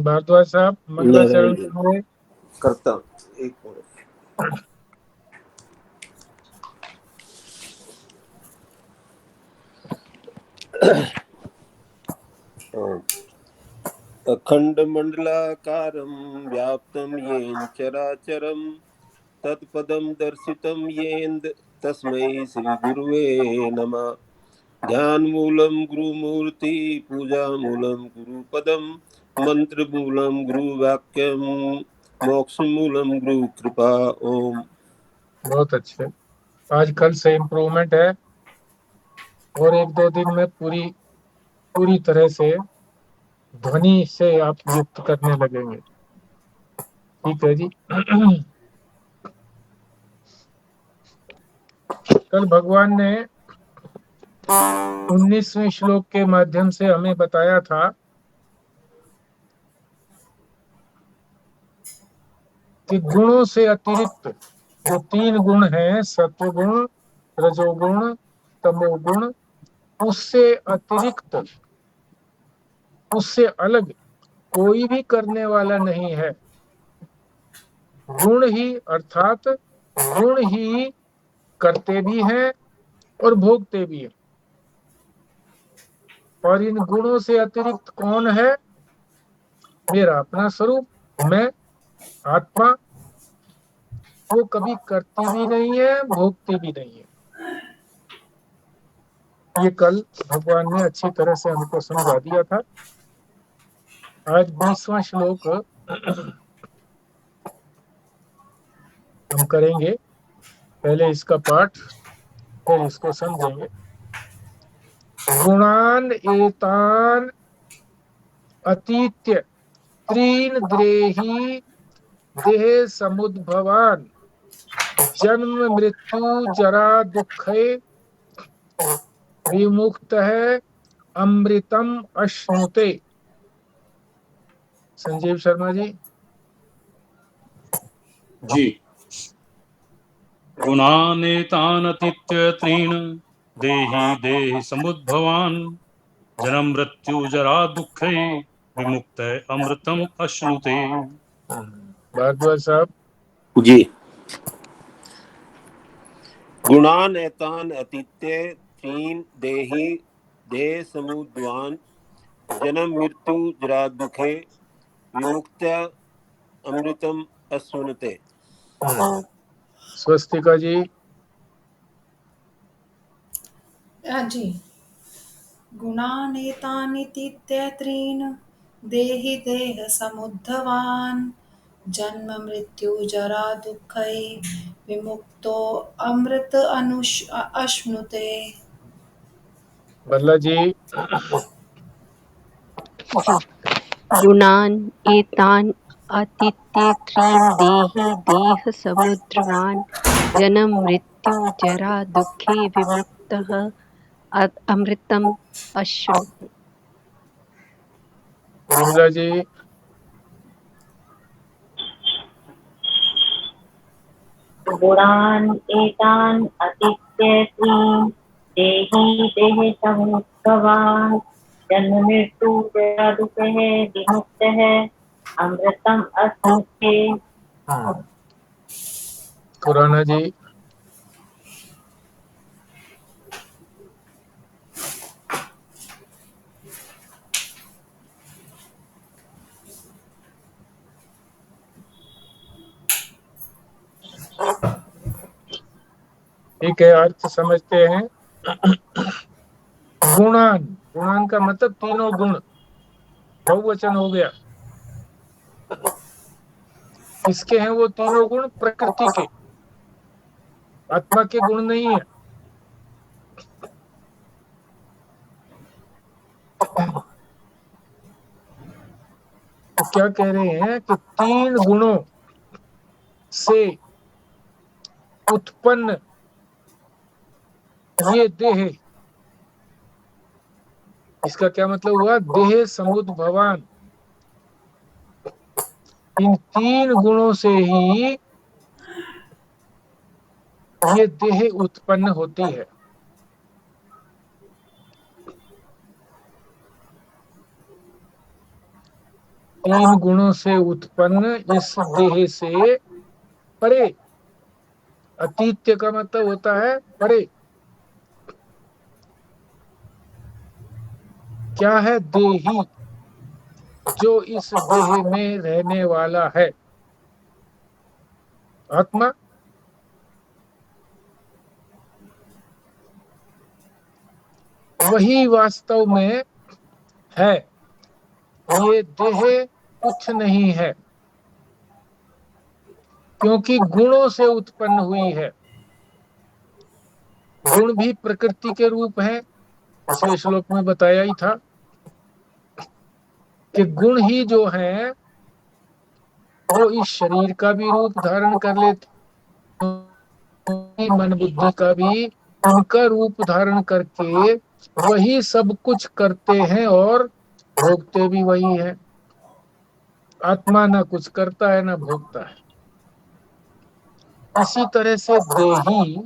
भारद्वाज साहब मंगलाचरण करेंगे। करता एक मिनट। अखंड मंडलाकारं व्याप्तं येन चराचरं तत्पदं दर्शितं येन तस्मै श्री गुरुवे नमः। ध्यानमूलं गुरुमूर्ति, पूजामूलं गुरुपदं, मंत्रमूलं गुरुवाक्यं, मोक्षमूलं गुरु कृपा। ओम। बहुत अच्छे। आज कल से इम्प्रूवमेंट है और एक दो दिन में पूरी तरह से ध्वनि से आप युक्त करने लगेंगे। ठीक है जी। कल भगवान ने 19वें श्लोक के माध्यम से हमें बताया था कि गुणों से अतिरिक्त जो 3 गुण हैं, सत्वगुण, रजोगुण, तमोगुण, उससे अतिरिक्त, उससे अलग कोई भी करने वाला नहीं है। गुण ही अर्थात गुण ही करते भी हैं और भोगते भी हैं। और इन गुणों से अतिरिक्त कौन है? मेरा अपना स्वरूप, मैं आत्मा। वो कभी करती भी नहीं है, भोगती भी नहीं है। ये कल भगवान ने अच्छी तरह से हमको समझा दिया था। आज 20वां श्लोक हम करेंगे। पहले इसका पाठ, फिर इसको समझेंगे। गुणान एतान अतीत्य त्रीन द्रेहि देह समुद्भवान जन्म मृत्यु जरा दुखे विमुक्त है अमृतम अश्नुते। संजीव शर्मा जी। जी। गुणानेतानतीत्य त्रीन् देहि देहि समुद्भवान् जन्म मृत्यु जरा दुखे विमुक्त अमृतम अश्नुते। भारद्वाज साहब जी। गुणान एतान अतीत्य तीन देहि देह समुद्वान जन्म मृत्यु जरा दुखे विमुक्त अमृतम अश्नुते। स्वस्तिका जी। जी। गुणानेतानीतीत्य त्रीन् देहि देह समुद्धवान् जन्म मृत्यु जरा दुःखै विमुक्तो अमृत अश्नुते। बल्ला जी। जी। गुणान एतान अतीत्य त्रीन् देहि देह समुद्रवान जन्म मृत्यु जरा दुखे विमुक्तः अमृतम अश्नुते। विमला जी। गुणान एतान अतीत्य त्रीन् देहि देह समुद्भवान् जन्म मृत्यु जरा दुःखः विमुक्तः अमृतम अश्नुते। खुराना जी। ठीक है, अर्थ समझते हैं। गुणान, गुणान का मतलब तीनों गुण, बहुवचन हो गया। किसके हैं वो तीनों गुण? प्रकृति के, आत्मा के गुण नहीं है। तो क्या कह रहे हैं कि 3 गुणों से उत्पन्न ये देह, इसका क्या मतलब हुआ? देह समुद्भवान, इन 3 गुणों से ही ये देह उत्पन्न होती है। तीन गुणों से उत्पन्न इस देह से परे। अतीत्य का मतलब होता है परे। क्या है? देही, जो इस देह में रहने वाला है। आत्मा वही वास्तव में है। ये देह कुछ नहीं है, क्योंकि गुणों से उत्पन्न हुई है। गुण भी प्रकृति के रूप हैं। पिछले श्लोक में बताया ही था कि गुण ही जो है वो इस शरीर का भी रूप धारण कर लेते, मन बुद्धि का भी उनका रूप धारण करके वही सब कुछ करते हैं और भोगते भी वही है। आत्मा ना कुछ करता है ना भोगता है। इसी तरह से देही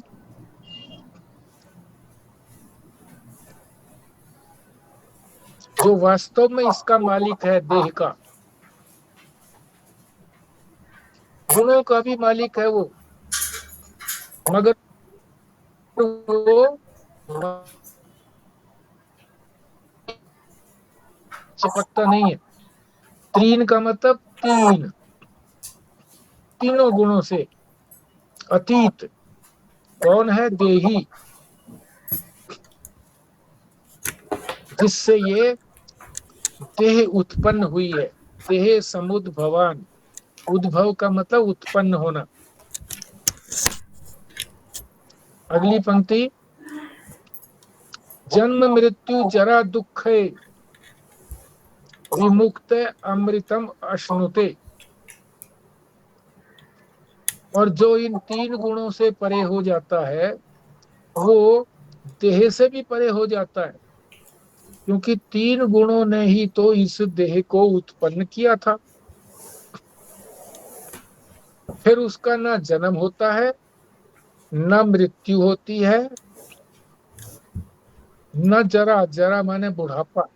जो वास्तव में इसका मालिक है, देह का, गुणों का भी मालिक है वो, मगर वो चिपकता नहीं है। तीन का मतलब तीन, तीनों गुणों से अतीत। कौन है? देही, जिससे ये देह उत्पन्न हुई है। देह समुद्भवान, उद्भव का मतलब उत्पन्न होना। अगली पंक्ति, जन्म मृत्यु जरा दुख विमुक्त अमृतम अश्नुते। और जो इन तीन गुणों से परे हो जाता है वो देह से भी परे हो जाता है, क्योंकि तीन गुणों ने ही तो इस देह को उत्पन्न किया था। फिर उसका ना जन्म होता है, न मृत्यु होती है, न जरा, जरा माने बुढ़ापा,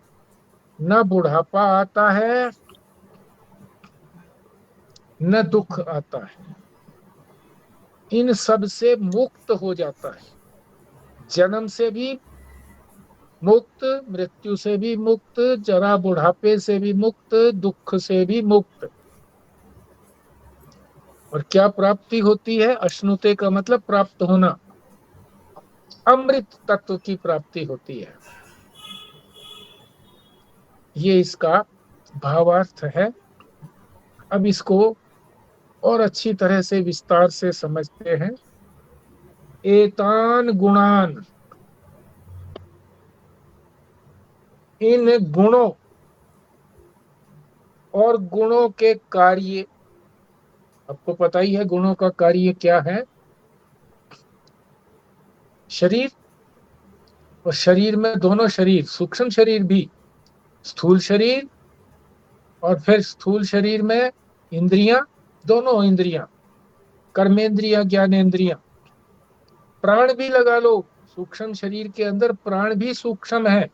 न बुढ़ापा आता है, न दुख आता है। इन सब से मुक्त हो जाता है। जन्म से भी मुक्त, मृत्यु से भी मुक्त, जरा बुढ़ापे से भी मुक्त, दुख से भी मुक्त। और क्या प्राप्ति होती है? अश्नुते का मतलब प्राप्त होना, अमृत तत्व की प्राप्ति होती है। ये इसका भावार्थ है। अब इसको और अच्छी तरह से विस्तार से समझते हैं। एतान गुणान, इन गुणों और गुणों के कार्य। आपको पता ही है गुणों का कार्य क्या है। शरीर, और शरीर में दोनों शरीर, सूक्ष्म शरीर भी, स्थूल शरीर, और फिर स्थूल शरीर में इंद्रियां, दोनों इंद्रियां, कर्मेंद्रियां, ज्ञानेंद्रियां, प्राण भी लगा लो। सूक्ष्म शरीर के अंदर प्राण भी सूक्ष्म है।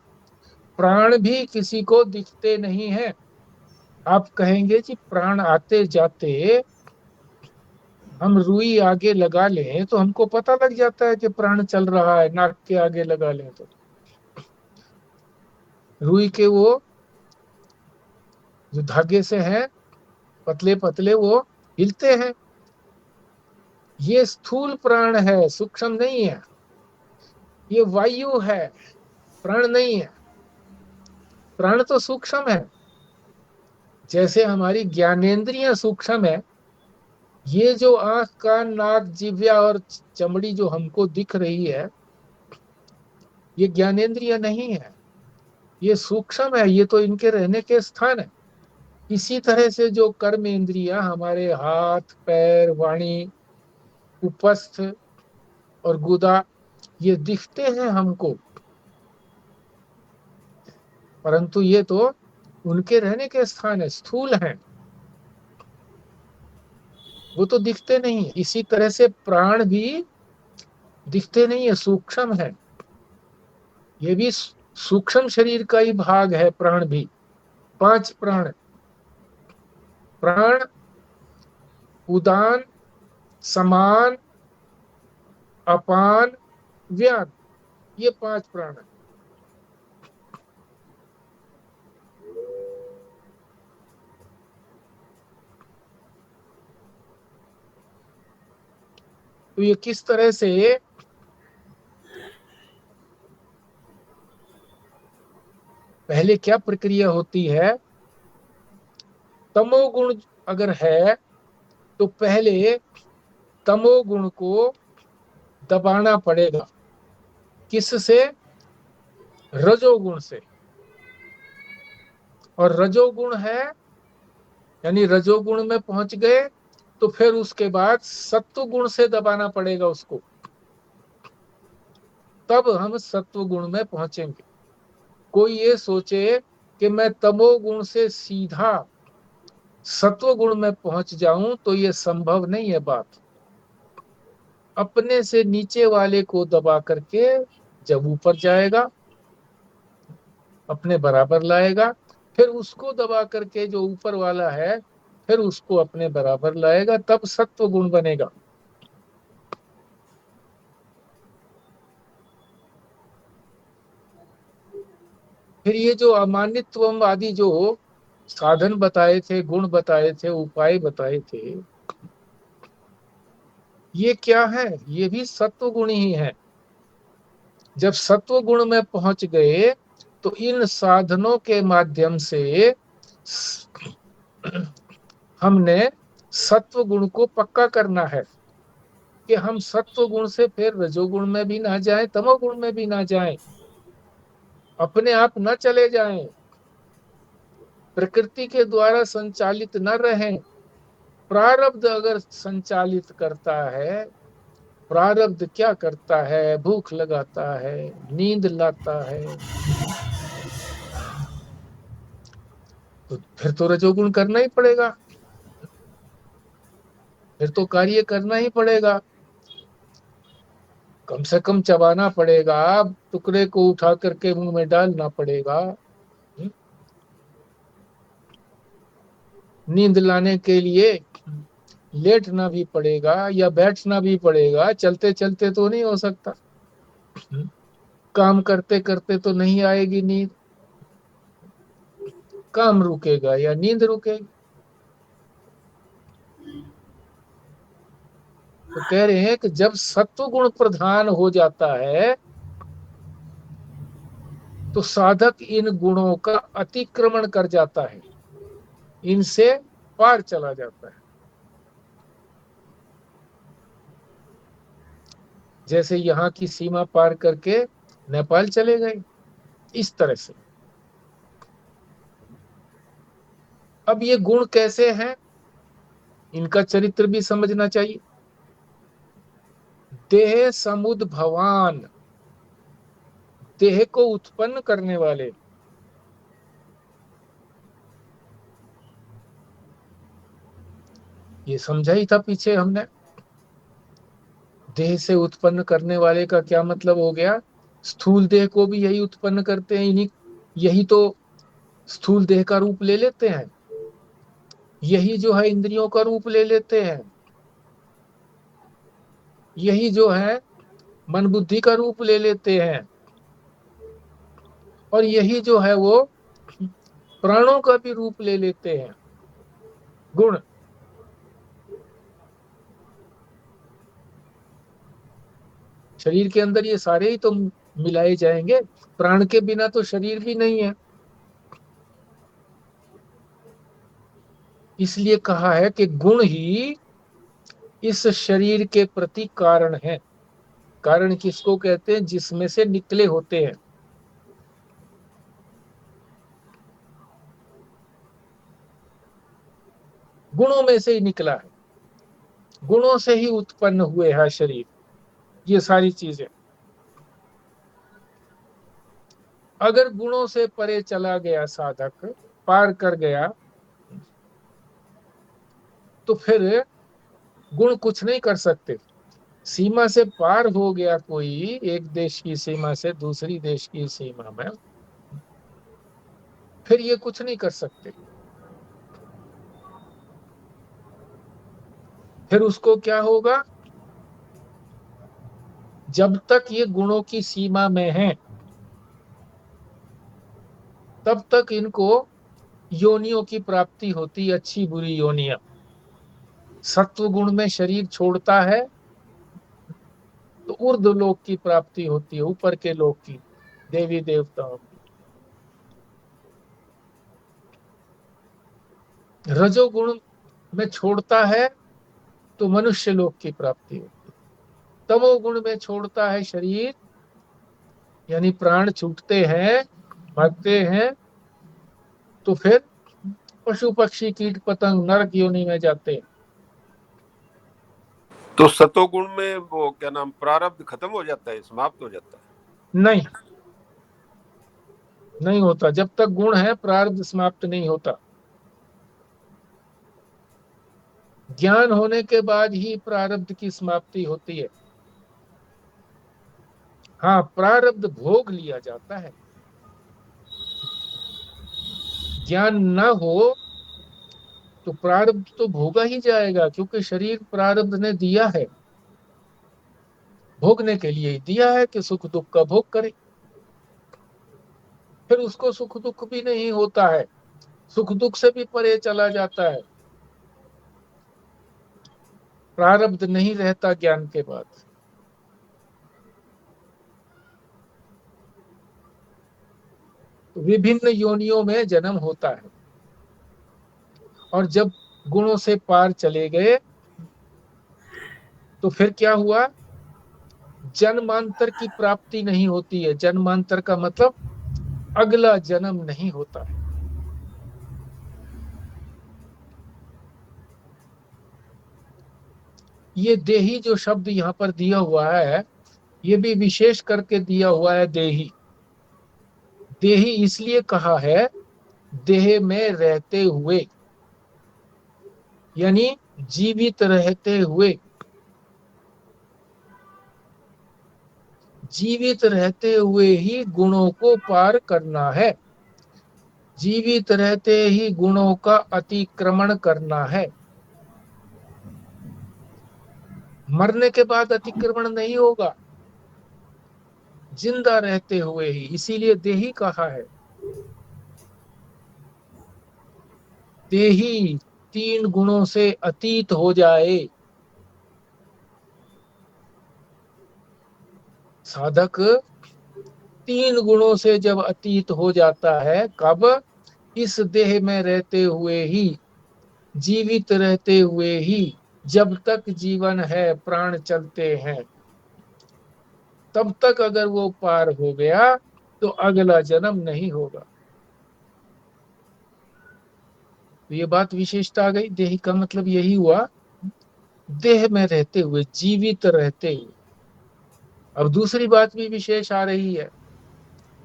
प्राण भी किसी को दिखते नहीं है। आप कहेंगे जी प्राण आते जाते, हम रुई आगे लगा लें तो हमको पता लग जाता है कि प्राण चल रहा है। नाक के आगे लगा लें तो रुई के वो जो धागे से है पतले पतले वो हिलते हैं। ये स्थूल प्राण है, सूक्ष्म नहीं है। ये वायु है, प्राण नहीं है। प्राण तो सूक्ष्म है। जैसे हमारी ज्ञानेंद्रियां सूक्ष्म है, ये जो आंख कान नाक जिह्वा और चमड़ी जो हमको दिख रही है, ये ज्ञानेंद्रियां नहीं है, ये सूक्ष्म है। ये तो इनके रहने के स्थान है। इसी तरह से जो कर्म इंद्रियां हमारे हाथ पैर वाणी उपस्थ और गुदा, ये दिखते हैं हमको, परंतु ये तो उनके रहने के स्थान है, स्थूल हैं, वो तो दिखते नहीं। इसी तरह से प्राण भी दिखते नहीं है, सूक्ष्म है। ये भी सूक्ष्म शरीर का ही भाग है। प्राण भी 5 प्राण, प्राण, उदान, समान, अपान, व्यान, ये 5 प्राण है। तो ये किस तरह से पहले क्या प्रक्रिया होती है, तमोगुण अगर है तो पहले तमोगुण को दबाना पड़ेगा। किससे? रजोगुण से। और रजोगुण है यानी रजोगुण में पहुंच गए तो फिर उसके बाद सत्व गुण से दबाना पड़ेगा उसको, तब हम सत्व गुण में पहुंचेंगे। कोई ये सोचे कि मैं तमोगुण से सीधा सत्व गुण में पहुंच जाऊं तो ये संभव नहीं है बात। अपने से नीचे वाले को दबा करके जब ऊपर जाएगा, अपने बराबर लाएगा, फिर उसको दबा करके जो ऊपर वाला है फिर उसको अपने बराबर लाएगा, तब सत्व गुण बनेगा। फिर ये जो अमानित्वम आदि जो साधन बताए थे, गुण बताए थे, उपाय बताए थे, ये क्या है? ये भी सत्व गुण ही है। जब सत्व गुण में पहुंच गए तो इन साधनों के माध्यम से हमने सत्व गुण को पक्का करना है कि हम सत्व गुण से फिर रजोगुण में भी ना जाएं, तमोगुण में भी ना जाएं, अपने आप न चले जाएं, प्रकृति के द्वारा संचालित न रहें। प्रारब्ध अगर संचालित करता है, प्रारब्ध क्या करता है? भूख लगाता है, नींद लाता है, तो फिर तो रजोगुण करना ही पड़ेगा, फिर तो कार्य करना ही पड़ेगा। कम से कम चबाना पड़ेगा, टुकड़े को उठा करके मुंह में डालना पड़ेगा, नींद लाने के लिए लेटना भी पड़ेगा या बैठना भी पड़ेगा। चलते चलते तो नहीं हो सकता, काम करते करते तो नहीं आएगी नींद, काम रुकेगा या नींद रुकेगी। तो कह रहे हैं कि जब सत्व गुण प्रधान हो जाता है तो साधक इन गुणों का अतिक्रमण कर जाता है, इनसे पार चला जाता है। जैसे यहाँ की सीमा पार करके नेपाल चले गए, इस तरह से। अब ये गुण कैसे हैं, इनका चरित्र भी समझना चाहिए। देह समुद्भवान, देह को उत्पन्न करने वाले। ये समझा ही था पीछे हमने। देह से उत्पन्न करने वाले का क्या मतलब हो गया? स्थूल देह को भी यही उत्पन्न करते हैं, इन्हीं यही तो स्थूल देह का रूप ले लेते हैं, यही जो है इंद्रियों का रूप ले लेते हैं, यही जो है मन बुद्धि का रूप ले लेते हैं, और यही जो है वो प्राणों का भी रूप ले लेते हैं। गुण शरीर के अंदर ये सारे ही तो मिलाए जाएंगे, प्राण के बिना तो शरीर भी नहीं है। इसलिए कहा है कि गुण ही इस शरीर के प्रति कारण है। कारण किसको कहते हैं? जिसमें से निकले होते हैं। गुणों में से ही निकला है, गुणों से ही उत्पन्न हुए है शरीर, ये सारी चीजें। अगर गुणों से परे चला गया साधक, पार कर गया, तो फिर गुण कुछ नहीं कर सकते। सीमा से पार हो गया कोई, एक देश की सीमा से दूसरी देश की सीमा में, फिर ये कुछ नहीं कर सकते। फिर उसको क्या होगा, जब तक ये गुणों की सीमा में है तब तक इनको योनियों की प्राप्ति होती, अच्छी बुरी योनियां। सत्व गुण में शरीर छोड़ता है तो ऊर्ध्व लोक की प्राप्ति होती है, ऊपर के लोक की, देवी देवताओं की। रजोगुण में छोड़ता है तो मनुष्य लोक की प्राप्ति होती है। तमोगुण में छोड़ता है शरीर, यानी प्राण छूटते हैं, भागते हैं, तो फिर पशु पक्षी कीट पतंग नरक योनि में जाते हैं। तो सतोगुण में वो क्या नाम, प्रारब्ध खत्म हो जाता है, समाप्त हो जाता है? नहीं, नहीं होता। जब तक गुण है प्रारब्ध समाप्त नहीं होता। ज्ञान होने के बाद ही प्रारब्ध की समाप्ति होती है। हाँ, प्रारब्ध भोग लिया जाता है। ज्ञान न हो तो प्रारब्ध तो भोगा ही जाएगा, क्योंकि शरीर प्रारब्ध ने दिया है, भोगने के लिए ही दिया है कि सुख दुख का भोग करे। फिर उसको सुख दुख भी नहीं होता है, सुख दुख से भी परे चला जाता है। प्रारब्ध नहीं रहता ज्ञान के बाद। तो विभिन्न योनियों में जन्म होता है, और जब गुणों से पार चले गए तो फिर क्या हुआ, जन्मांतर की प्राप्ति नहीं होती है। जन्मांतर का मतलब अगला जन्म नहीं होता है। ये देही जो शब्द यहाँ पर दिया हुआ है, ये भी विशेष करके दिया हुआ है। देही, देही इसलिए कहा है, देह में रहते हुए, यानी जीवित रहते हुए। जीवित रहते हुए ही गुणों को पार करना है, जीवित रहते ही गुणों का अतिक्रमण करना है। मरने के बाद अतिक्रमण नहीं होगा, जिंदा रहते हुए ही, इसीलिए देही कहा है। देही तीन गुणों से अतीत हो जाए। साधक तीन गुणों से जब अतीत हो जाता है, कब, इस देह में रहते हुए ही, जीवित रहते हुए ही, जब तक जीवन है, प्राण चलते हैं, तब तक अगर वो पार हो गया तो अगला जन्म नहीं होगा। तो ये बात विशेषता आ गई। देही का मतलब यही हुआ, देह में रहते हुए, जीवित रहते हुए। अब दूसरी बात भी विशेष आ रही है,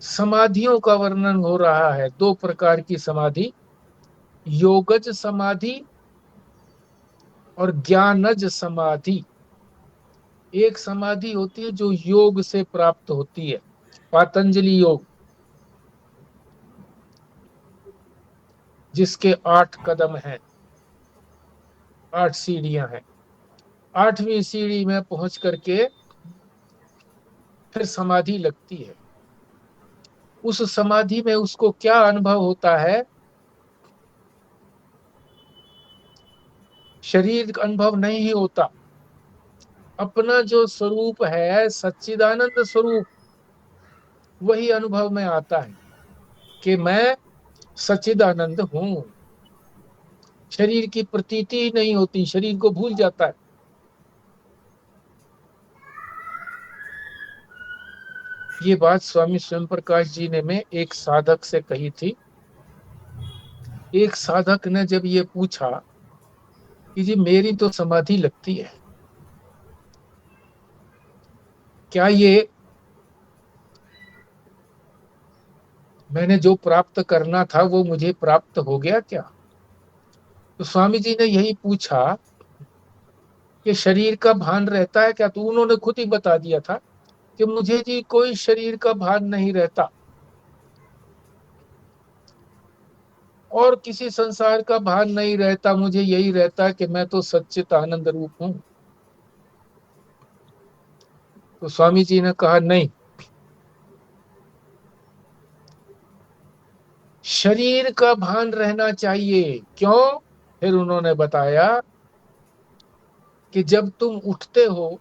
समाधियों का वर्णन हो रहा है। दो प्रकार की समाधि, योगज समाधि और ज्ञानज समाधि। एक समाधि होती है जो योग से प्राप्त होती है, पातंजलि योग, जिसके 8 कदम हैं, 8 सीढ़ियां हैं। 8वीं सीढ़ी में पहुंच करके फिर समाधि लगती है। उस समाधि में उसको क्या अनुभव होता है, शरीर अनुभव नहीं होता। अपना जो स्वरूप है, सच्चिदानंद स्वरूप, वही अनुभव में आता है कि मैं सच्चिदानंद हूं। शरीर की प्रतीति ही नहीं होती, शरीर को भूल जाता है। ये बात स्वामी स्वयं प्रकाश जी ने में एक साधक से कही थी। एक साधक ने जब ये पूछा कि जी मेरी तो समाधि लगती है, क्या ये मैंने जो प्राप्त करना था वो मुझे प्राप्त हो गया क्या? तो स्वामी जी ने यही पूछा कि शरीर का भान रहता है क्या? तो उन्होंने खुद ही बता दिया था कि मुझे जी कोई शरीर का भान नहीं रहता। और किसी संसार का भान नहीं रहता, मुझे यही रहता कि मैं तो सच्चित आनंद रूप हूं। तो स्वामी जी ने कहा नहीं, शरीर का भान रहना चाहिए। क्यों? फिर उन्होंने बताया कि जब तुम उठते हो,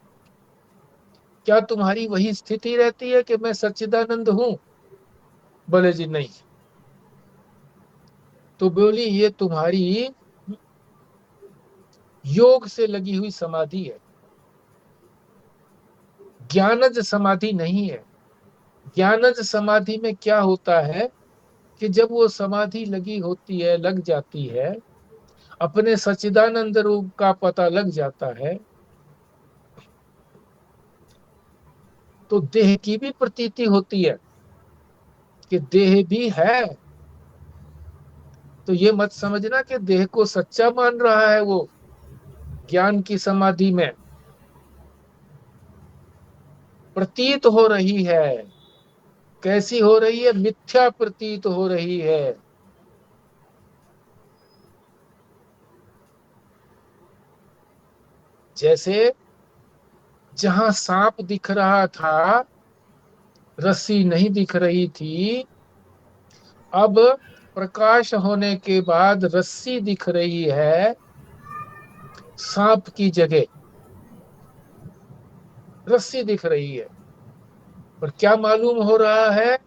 क्या तुम्हारी वही स्थिति रहती है कि मैं सच्चिदानंद हूं? बोले जी नहीं। तो बोली ये तुम्हारी योग से लगी हुई समाधि है, ज्ञानज समाधि नहीं है। ज्ञानज समाधि में क्या होता है कि जब वो समाधि लगी होती है, लग जाती है, अपने सच्चिदानंद रूप का पता लग जाता है, तो देह की भी प्रतीति होती है कि देह भी है। तो ये मत समझना कि देह को सच्चा मान रहा है वो ज्ञान की समाधि में। प्रतीत हो रही है। कैसी हो रही है? मिथ्या प्रतीत हो रही है। जैसे जहां सांप दिख रहा था, रस्सी नहीं दिख रही थी, अब प्रकाश होने के बाद रस्सी दिख रही है सांप की जगह। रस्सी दिख रही है, पर क्या मालूम हो रहा है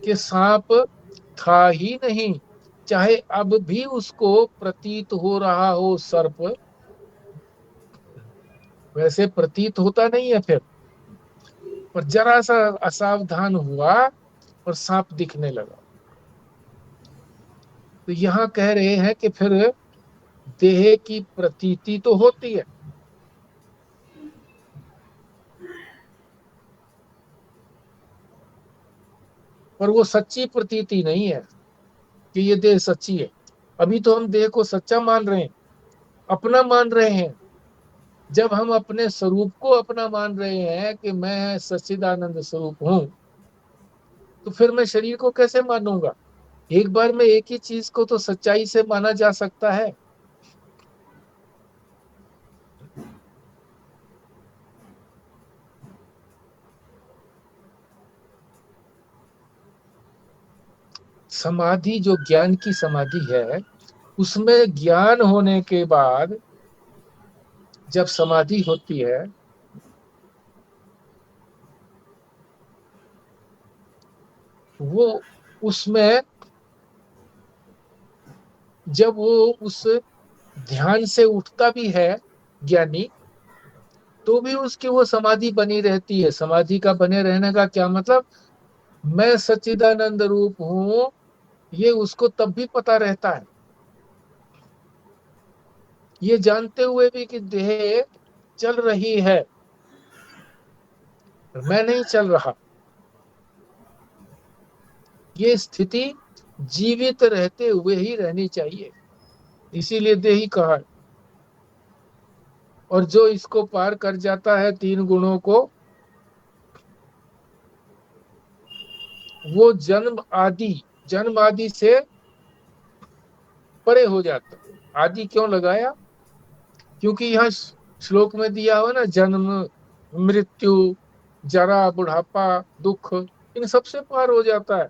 कि सांप था ही नहीं। चाहे अब भी उसको प्रतीत हो रहा हो सर्प, वैसे प्रतीत होता नहीं है फिर। पर जरा सा असावधान हुआ और सांप दिखने लगा। तो यहाँ कह रहे हैं कि फिर देह की प्रतीति तो होती है, पर वो सच्ची प्रतीति नहीं है कि ये देह सच्ची है। अभी तो हम देह को सच्चा मान रहे हैं, अपना मान रहे हैं। जब हम अपने स्वरूप को अपना मान रहे हैं कि मैं सच्चिदानंद स्वरूप हूं, तो फिर मैं शरीर को कैसे मानूंगा? एक बार में एक ही चीज को तो सच्चाई से माना जा सकता है। समाधि जो ज्ञान की समाधि है, उसमें ज्ञान होने के बाद जब समाधि होती है, वो उसमें जब वो उस ध्यान से उठता भी है ज्ञानी, तो भी उसकी वो समाधि बनी रहती है। समाधि का बने रहने का क्या मतलब? मैं सच्चिदानंद रूप हूं, ये उसको तब भी पता रहता है, ये जानते हुए भी कि देह चल रही है, मैं नहीं चल रहा। ये स्थिति जीवित रहते हुए ही रहनी चाहिए, इसीलिए देही कहा है। और जो इसको पार कर जाता है, तीन गुणों को, वो जन्म आदि से परे हो जाता है। आदि क्यों लगाया? क्योंकि यहाँ श्लोक में दिया हुआ ना, जन्म, मृत्यु, जरा, बुढ़ापा, दुख, इन सबसे पार हो जाता है।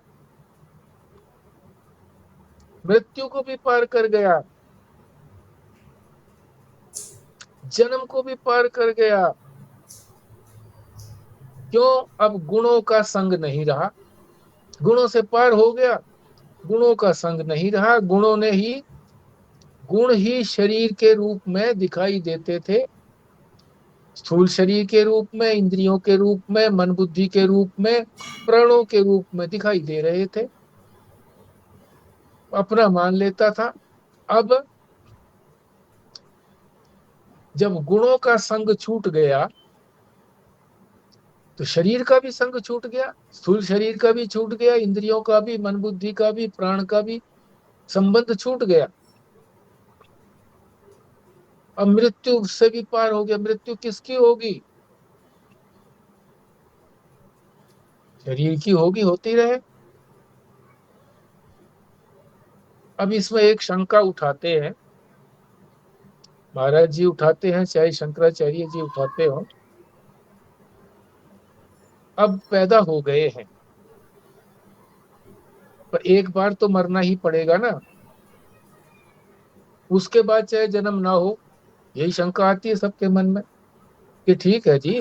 मृत्यु को भी पार कर गया, जन्म को भी पार कर गया। क्यों? अब गुणों का संग नहीं रहा, गुणों से पार हो गया, गुणों का संग नहीं रहा। गुण ही शरीर के रूप में दिखाई देते थे, स्थूल शरीर के रूप में, इंद्रियों के रूप में, मन बुद्धि के रूप में, प्राणों के रूप में दिखाई दे रहे थे, अपना मान लेता था। अब जब गुणों का संग छूट गया, तो शरीर का भी संग छूट गया, स्थूल शरीर का भी छूट गया, इंद्रियों का भी, मन बुद्धि का भी, प्राण का भी संबंध छूट गया। अब मृत्यु से भी पार हो गया। मृत्यु किसकी होगी? शरीर की होगी, होती रहे। अब इसमें एक शंका उठाते हैं महाराज जी, उठाते हैं चाहे शंकराचार्य जी उठाते हो। अब पैदा हो गए हैं पर एक बार तो मरना ही पड़ेगा ना, उसके बाद चाहे जन्म ना हो। यही शंका आती है सबके मन में कि ठीक है जी,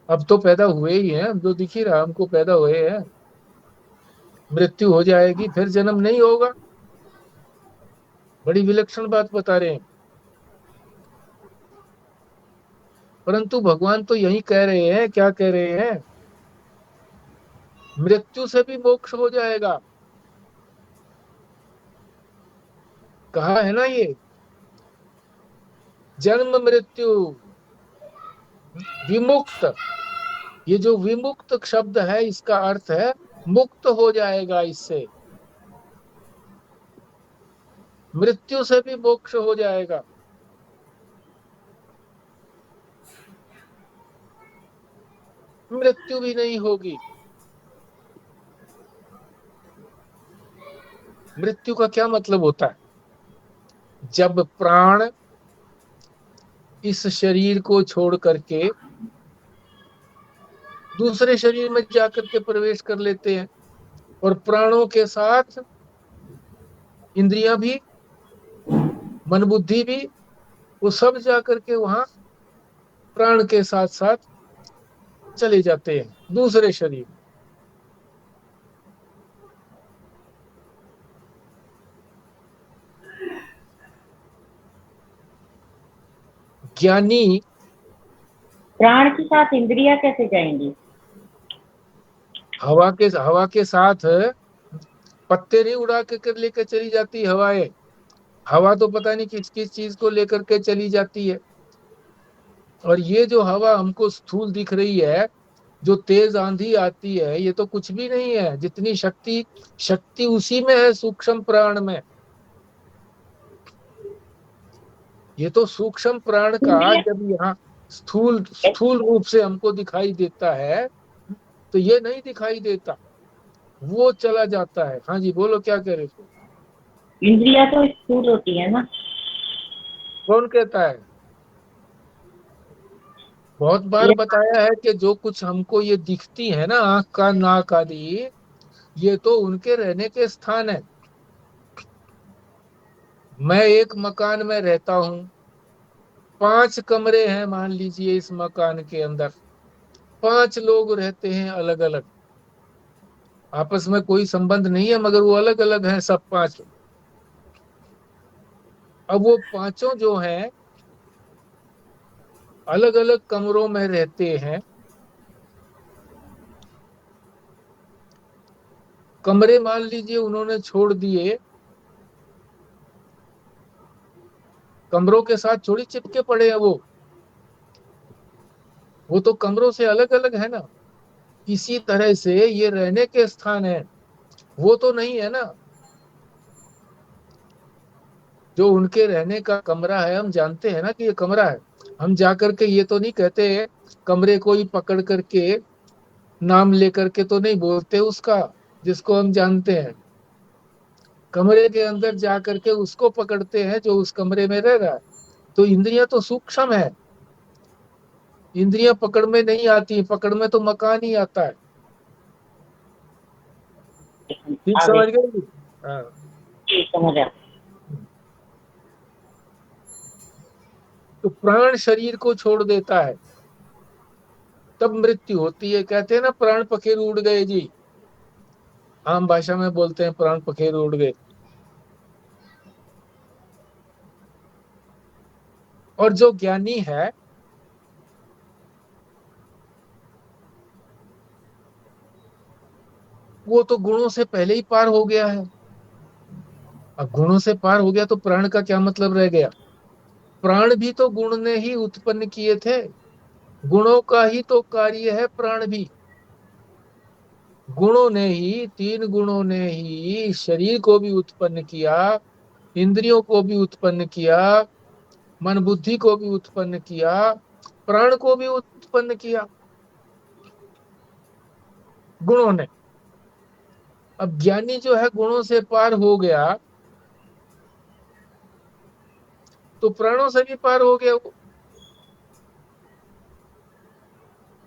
अब तो पैदा हुए ही हैं, अब तो दिख ही रहा हमको पैदा हुए हैं, मृत्यु हो जाएगी फिर जन्म नहीं होगा। बड़ी विलक्षण बात बता रहे हैं, परंतु भगवान तो यही कह रहे हैं, क्या कह रहे हैं, मृत्यु से भी मोक्ष हो जाएगा। कहा है ना ये, जन्म मृत्यु विमुक्त। ये जो विमुक्त शब्द है इसका अर्थ है मुक्त हो जाएगा, इससे मृत्यु से भी मोक्ष हो जाएगा। मृत्यु भी नहीं होगी। मृत्यु का क्या मतलब होता है? जब प्राण इस शरीर को छोड़ करके दूसरे शरीर में जाकर के प्रवेश कर लेते हैं, और प्राणों के साथ इंद्रियां भी, मन बुद्धि भी, वो सब जाकर के वहां प्राण के साथ साथ चले जाते हैं दूसरे शरीर। ज्ञानी प्राण के साथ इंद्रियां कैसे जाएंगी? हवा के साथ पत्ते नहीं उड़ा के लेकर चली जाती हवाएं। हवा तो पता नहीं किस किस चीज को लेकर के चली जाती है। और ये जो हवा हमको स्थूल दिख रही है, जो तेज आंधी आती है, ये तो कुछ भी नहीं है। जितनी शक्ति शक्ति उसी में है, सूक्ष्म प्राण में। ये तो सूक्ष्म प्राण का जब यहाँ स्थूल स्थूल रूप से हमको दिखाई देता है, तो ये नहीं दिखाई देता, वो चला जाता है। हाँ जी बोलो, क्या कह रहे थे? इंद्रियां तो स्थूल होती है ना। कौन कहता है? बहुत बार बताया है कि जो कुछ हमको ये दिखती है ना, आंख का नाक आदि, ये तो उनके रहने के स्थान है। मैं एक मकान में रहता हूँ, 5 कमरे हैं मान लीजिए, इस मकान के अंदर 5 लोग रहते हैं अलग अलग, आपस में कोई संबंध नहीं है, मगर वो अलग अलग हैं सब 5। अब वो पांचों जो हैं अलग अलग कमरों में रहते हैं। कमरे मान लीजिए उन्होंने छोड़ दिए, कमरों के साथ थोड़ी चिपके पड़े हैं वो तो कमरों से अलग अलग है ना। इसी तरह से ये रहने के स्थान है, वो तो नहीं है ना। जो उनके रहने का कमरा है, हम जानते हैं ना कि ये कमरा है। हम जाकर के ये तो नहीं कहते, कमरे को ही पकड़ करके नाम लेकर के तो नहीं बोलते उसका, जिसको हम जानते हैं। कमरे के अंदर जा करके उसको पकड़ते हैं जो उस कमरे में रह रहा है। तो इंद्रियां तो सूक्ष्म है, इंद्रियां पकड़ में नहीं आती, पकड़ में तो मकान ही आता है। ठीक समझ गए? हाँ, समझ आ। तो प्राण शरीर को छोड़ देता है तब मृत्यु होती है। कहते हैं ना प्राण पखेरु उड़ गए जी, आम भाषा में बोलते हैं प्राण पखेरु उड़ गए। और जो ज्ञानी है वो तो गुणों से पहले ही पार हो गया है। अब गुणों से पार हो गया तो प्राण का क्या मतलब रह गया? प्राण भी तो गुण ने ही उत्पन्न किए थे, गुणों का ही तो कार्य है प्राण भी। गुणों ने ही, 3 गुणों ने ही शरीर को भी उत्पन्न किया, इंद्रियों को भी उत्पन्न किया, मन बुद्धि को भी उत्पन्न किया, प्राण को भी उत्पन्न किया गुणों ने। अब ज्ञानी जो है गुणों से पार हो गया, तो प्राणों से भी पार हो गया वो।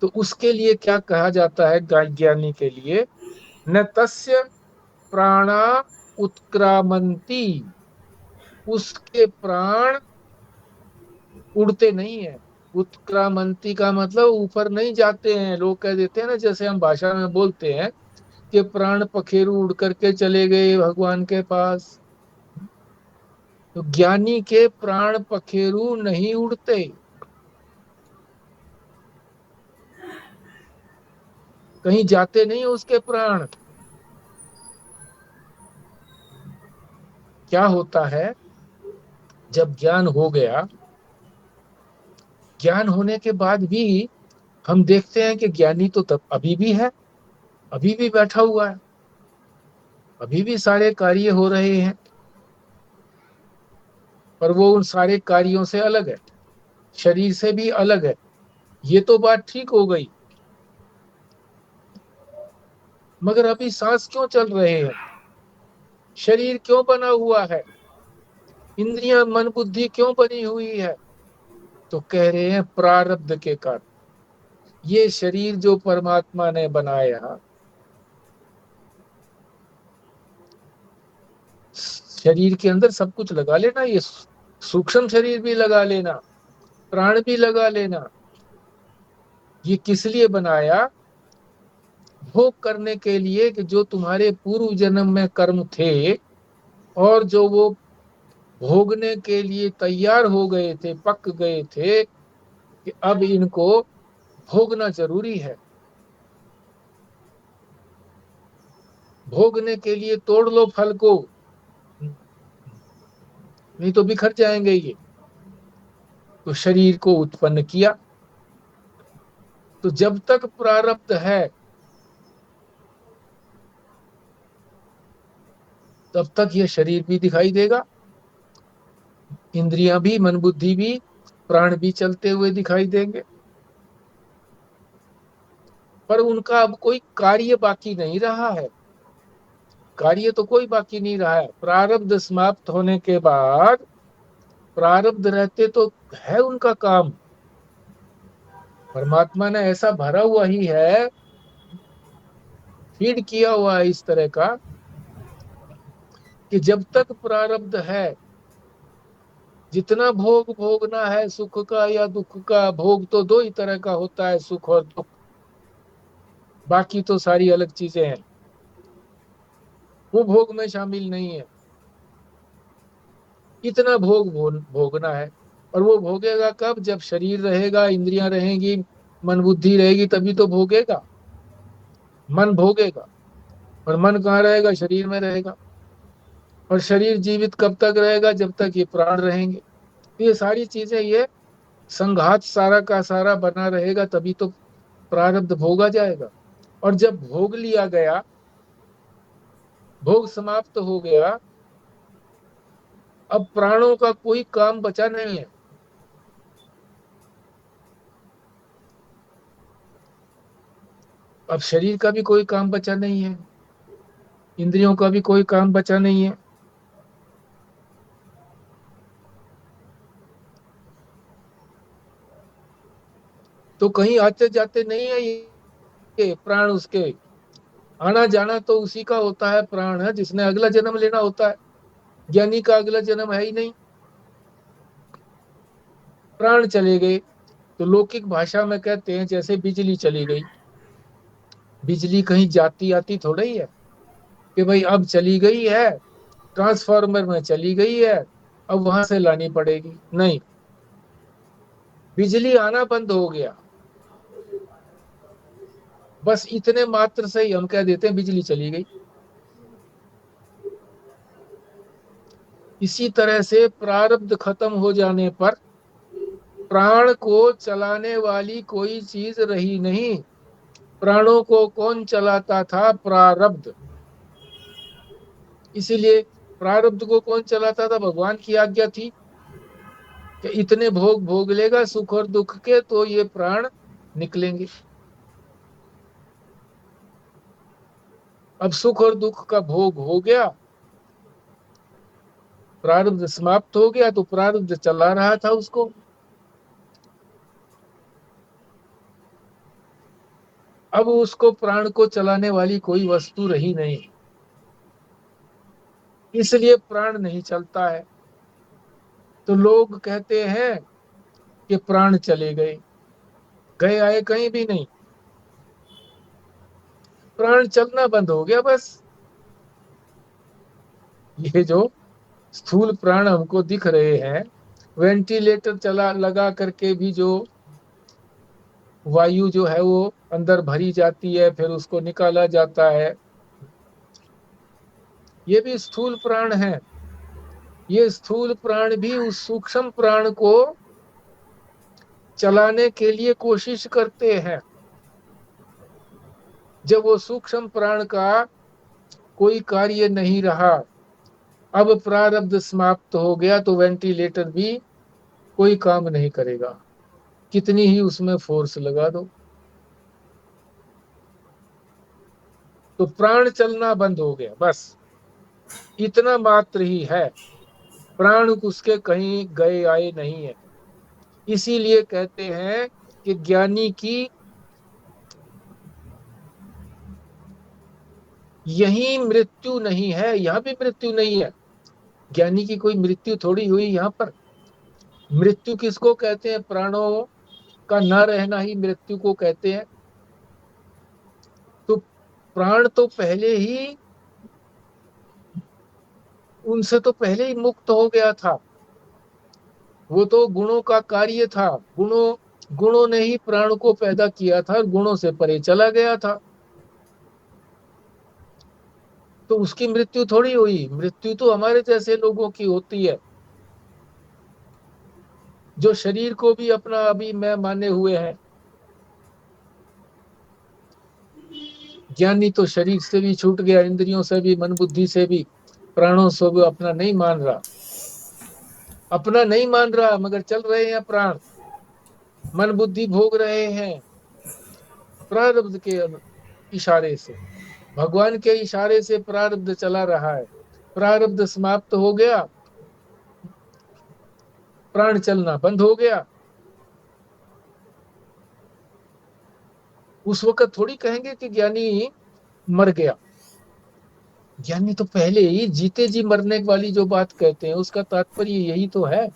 तो उसके लिए क्या कहा जाता है ज्ञानी के लिए? न तस्य प्राणा उत्क्रामंती, उसके प्राण उड़ते नहीं है। उत्क्रामंती का मतलब ऊपर नहीं जाते हैं। लोग कह देते हैं ना, जैसे हम भाषा में बोलते हैं कि प्राण पखेरु उड़ करके चले गए भगवान के पास। तो ज्ञानी के प्राण पखेरु नहीं उड़ते, कहीं जाते नहीं उसके प्राण। क्या होता है, जब ज्ञान हो गया, ज्ञान होने के बाद भी हम देखते हैं कि ज्ञानी तो तब अभी भी है, अभी भी बैठा हुआ है, अभी भी सारे कार्य हो रहे हैं, पर वो उन सारे कार्यों से अलग है, शरीर से भी अलग है। ये तो बात ठीक हो गई, मगर अभी सांस क्यों चल रहे हैं? शरीर क्यों बना हुआ है? इंद्रियां मन बुद्धि क्यों बनी हुई है? तो कह रहे हैं प्रारब्ध के कारण। ये शरीर जो परमात्मा ने बनाया, शरीर के अंदर सब कुछ लगा लेना, ये सूक्ष्म शरीर भी लगा लेना, प्राण भी लगा लेना। ये किस लिए बनाया? भोग करने के लिए, कि जो तुम्हारे पूर्व जन्म में कर्म थे और जो वो भोगने के लिए तैयार हो गए थे, पक गए थे, कि अब इनको भोगना जरूरी है। भोगने के लिए तोड़ लो फल को, नहीं तो बिखर जाएंगे ये। तो शरीर को उत्पन्न किया। तो जब तक प्रारब्ध है, तब तक ये शरीर भी दिखाई देगा, इंद्रियां भी, मन बुद्धि भी, प्राण भी चलते हुए दिखाई देंगे। पर उनका अब कोई कार्य बाकी नहीं रहा है। कार्य तो कोई बाकी नहीं रहा है। प्रारब्ध समाप्त होने के बाद, प्रारब्ध रहते तो है उनका काम। परमात्मा ने ऐसा भरा हुआ ही है, फीड किया हुआ है इस तरह का, कि जब तक प्रारब्ध है, जितना भोग भोगना है, सुख का या दुख का, भोग तो दो ही तरह का होता है, सुख और दुख। बाकी तो सारी अलग चीजें हैं, वो भोग में शामिल नहीं है। इतना भोग भोगना है। और वो भोगेगा कब? जब शरीर रहेगा, इंद्रियां रहेंगी, मन बुद्धि रहेगी, तभी तो भोगेगा। मन भोगेगा, और मन कहाँ रहेगा? शरीर में रहेगा। और शरीर जीवित कब तक रहेगा? जब तक ये प्राण रहेंगे। ये सारी चीजें, ये संघात सारा का सारा बना रहेगा, तभी तो प्रारब्ध भोगा जाएगा। और जब भोग लिया गया, भोग समाप्त हो गया, अब प्राणों का कोई काम बचा नहीं है। अब शरीर का भी कोई काम बचा नहीं है, इंद्रियों का भी कोई काम बचा नहीं है। तो कहीं आते जाते नहीं है ये प्राण। उसके आना जाना तो उसी का होता है, प्राण है जिसने अगला जन्म लेना होता है। ज्ञानी का अगला जन्म है ही नहीं। प्राण चले गए तो लौकिक भाषा में कहते हैं जैसे बिजली चली गई। बिजली कहीं जाती आती थोड़ा ही है कि भाई अब चली गई है, ट्रांसफार्मर में चली गई है, अब वहां से लानी पड़ेगी। नहीं, बिजली आना बंद हो गया, बस इतने मात्र से ही हम कह देते हैं बिजली चली गई। इसी तरह से प्रारब्ध खत्म हो जाने पर प्राण को चलाने वाली कोई चीज रही नहीं। प्राणों को कौन चलाता था? प्रारब्ध। इसीलिए प्रारब्ध को कौन चलाता था? भगवान की आज्ञा थी कि इतने भोग भोग लेगा सुख और दुख के, तो ये प्राण निकलेंगे। अब सुख और दुख का भोग हो गया, प्रारब्ध समाप्त हो गया, तो प्रारब्ध चला रहा था उसको। अब उसको प्राण को चलाने वाली कोई वस्तु रही नहीं, इसलिए प्राण नहीं चलता है। तो लोग कहते हैं कि प्राण चले गए, गए आए कहीं भी नहीं, प्राण चलना बंद हो गया बस। ये जो स्थूल प्राण हमको दिख रहे हैं, वेंटिलेटर चला लगा करके भी जो वायु जो है वो अंदर भरी जाती है, फिर उसको निकाला जाता है, ये भी स्थूल प्राण है। ये स्थूल प्राण भी उस सूक्ष्म प्राण को चलाने के लिए कोशिश करते हैं। जब वो सूक्ष्म प्राण का कोई कार्य नहीं रहा, अब प्रारब्ध समाप्त हो गया, तो वेंटिलेटर भी कोई काम नहीं करेगा, कितनी ही उसमें फोर्स लगा दो। तो प्राण चलना बंद हो गया बस, इतना मात्र ही है। प्राण उसके कहीं गए आए नहीं है। इसीलिए कहते हैं कि ज्ञानी की यही मृत्यु नहीं है, यहां भी मृत्यु नहीं है। ज्ञानी की कोई मृत्यु थोड़ी हुई यहां पर। मृत्यु किसको कहते हैं? प्राणों का न रहना ही मृत्यु को कहते हैं। तो प्राण तो पहले ही, उनसे तो पहले ही मुक्त हो गया था। वो तो गुणों का कार्य था, गुणों ने ही प्राण को पैदा किया था और गुणों से परे चला गया था। तो उसकी मृत्यु थोड़ी हुई। मृत्यु तो हमारे जैसे लोगों की होती है, जो शरीर को भी अपना अभी मैं माने हुए हैं। ज्ञानी तो शरीर से भी छूट गया, इंद्रियों से भी, मन बुद्धि से भी, प्राणों से भी अपना नहीं मान रहा, अपना नहीं मान रहा, मगर चल रहे हैं प्राण, मन बुद्धि भोग रहे हैं प्रारब्ध के इशारे से। भगवान के इशारे से प्रारब्ध चला रहा है। प्रारब्ध समाप्त हो गया, प्राण चलना बंद हो गया। उस वक्त थोड़ी कहेंगे कि ज्ञानी मर गया। ज्ञानी तो पहले ही जीते जी मरने वाली जो बात कहते हैं, उसका तात्पर्य यही तो है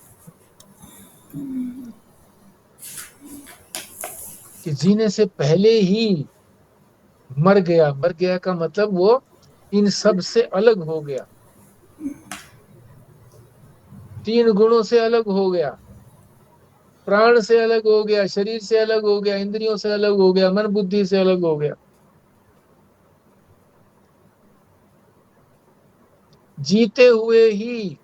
कि जीने से पहले ही मर गया। मर गया का मतलब वो इन सब से अलग हो गया, तीन गुणों से अलग हो गया, प्राण से अलग हो गया, शरीर से अलग हो गया, इंद्रियों से अलग हो गया, मन बुद्धि से अलग हो गया। जीते हुए ही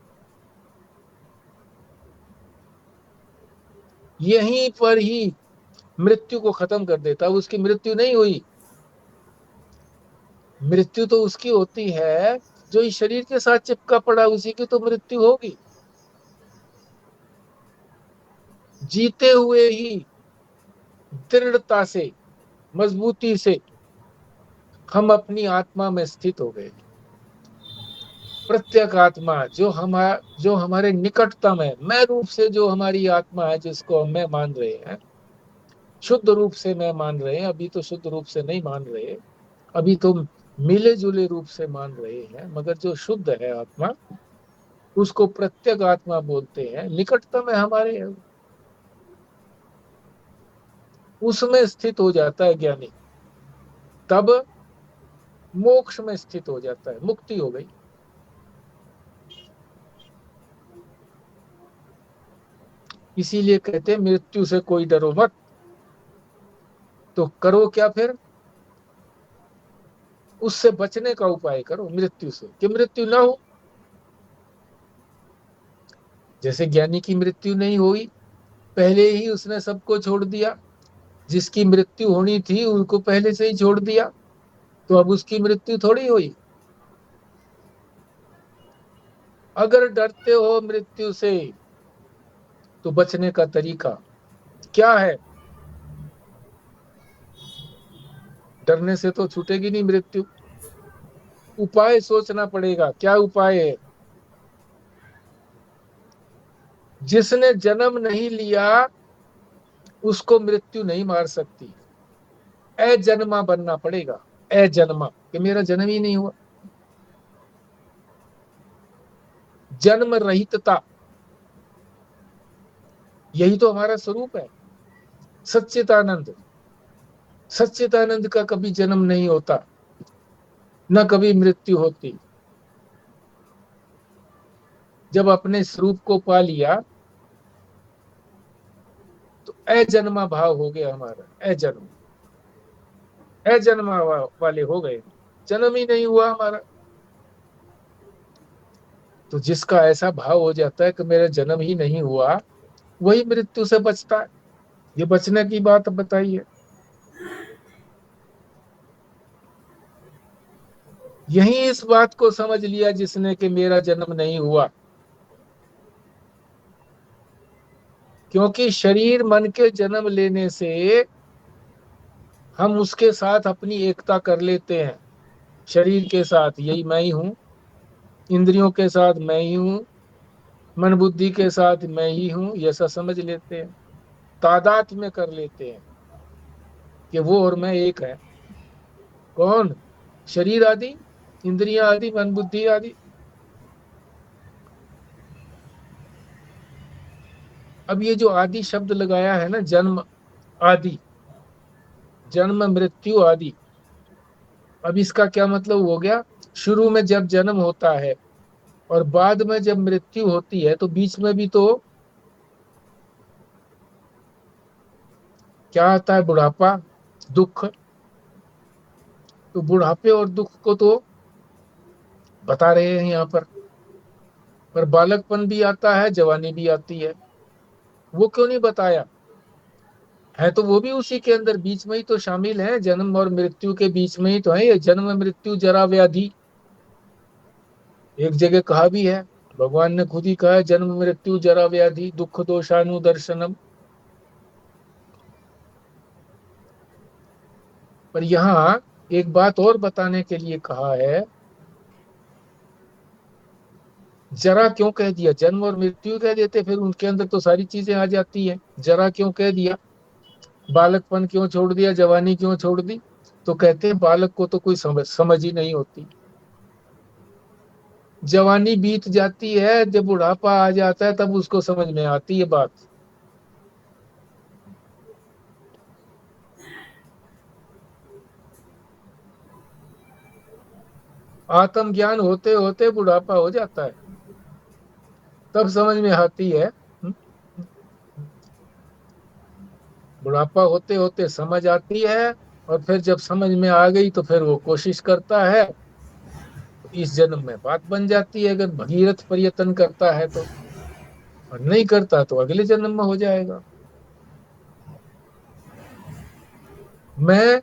यहीं पर ही मृत्यु को खत्म कर देता। उसकी मृत्यु नहीं हुई। मृत्यु तो उसकी होती है जो इस शरीर के साथ चिपका पड़ा, उसी की तो मृत्यु होगी। जीते हुए ही दृढ़ता से, मजबूती से हम अपनी आत्मा में स्थित हो गए। प्रत्येक आत्मा जो हमारे निकटतम है, मैं रूप से जो हमारी आत्मा है, जिसको हम मैं मान रहे हैं, शुद्ध रूप से मैं मान रहे हैं। अभी तो शुद्ध रूप से नहीं मान रहे, अभी तो मिले जुले रूप से मान रहे हैं, मगर जो शुद्ध है आत्मा, उसको प्रत्येक आत्मा बोलते हैं। निकटतम है हमारे, उसमें स्थित हो जाता है ज्ञानी, तब मोक्ष में स्थित हो जाता है, मुक्ति हो गई। इसीलिए कहते हैं मृत्यु से कोई डरो मत। तो करो क्या फिर? उससे बचने का उपाय करो, मृत्यु से, कि मृत्यु ना हो। जैसे ज्ञानी की मृत्यु नहीं हुई, पहले ही उसने सबको छोड़ दिया। जिसकी मृत्यु होनी थी उनको पहले से ही छोड़ दिया, तो अब उसकी मृत्यु थोड़ी हुई। अगर डरते हो मृत्यु से, तो बचने का तरीका क्या है? डरने से तो छूटेगी नहीं मृत्यु। उपाय सोचना पड़ेगा। क्या उपाय है? जिसने जन्म नहीं लिया उसको मृत्यु नहीं मार सकती। अजन्मा बनना पड़ेगा। अजन्मा, कि मेरा जन्म ही नहीं हुआ। जन्म रहितता, यही तो हमारा स्वरूप है। सच्चिदानंद, सच्चिदानंद का कभी जन्म नहीं होता, न कभी मृत्यु होती। जब अपने स्वरूप को पा लिया तो अजन्मा भाव हो गया हमारा। अजन्म, अजन्मा वाले हो गए, जन्म ही नहीं हुआ हमारा। तो जिसका ऐसा भाव हो जाता है कि मेरा जन्म ही नहीं हुआ, वही मृत्यु से बचता है। ये बचने की बात बताइए। यही इस बात को समझ लिया जिसने कि मेरा जन्म नहीं हुआ। क्योंकि शरीर मन के जन्म लेने से हम उसके साथ अपनी एकता कर लेते हैं। शरीर के साथ यही मैं ही हूं, इंद्रियों के साथ मैं ही हूं, मन बुद्धि के साथ मैं ही हूं, ऐसा समझ लेते हैं। तादात्म्य में कर लेते हैं कि वो और मैं एक है। कौन? शरीर आदि, इंद्रियां आदि, मन बुद्धि आदि। अब ये जो आदि शब्द लगाया है ना, जन्म आदि, जन्म मृत्यु आदि, अब इसका क्या मतलब हो गया? शुरू में जब जन्म होता है और बाद में जब मृत्यु होती है, तो बीच में भी तो क्या आता है? बुढ़ापा, दुख। तो बुढ़ापे और दुख को तो बता रहे हैं यहाँ पर बालकपन भी आता है, जवानी भी आती है। वो क्यों नहीं बताया है? तो वो भी उसी के अंदर बीच में ही तो शामिल है। जन्म और मृत्यु के बीच में ही तो है ये जन्म मृत्यु जरा व्याधि। एक जगह कहा भी है, भगवान ने खुद ही कहा है, जन्म मृत्यु जरा व्याधि दुख दोषानु दर्शनम। पर यहाँ एक बात और बताने के लिए कहा है। जरा क्यों कह दिया? जन्म और मृत्यु कह देते फिर उनके अंदर तो सारी चीजें आ जाती है। जरा क्यों कह दिया? बालकपन क्यों छोड़ दिया? जवानी क्यों छोड़ दी? तो कहते हैं बालक को तो कोई समझ ही नहीं होती। जवानी बीत जाती है, जब बुढ़ापा आ जाता है तब उसको समझ में आती है बात। आत्मज्ञान होते होते बुढ़ापा हो जाता है, तब समझ में आती है। बुढ़ापा होते होते समझ आती है, और फिर जब समझ में आ गई तो फिर वो कोशिश करता है, तो इस जन्म में बात बन जाती है। अगर भगीरथ प्रयत्न करता है तो, और नहीं करता तो अगले जन्म में हो जाएगा। मैं,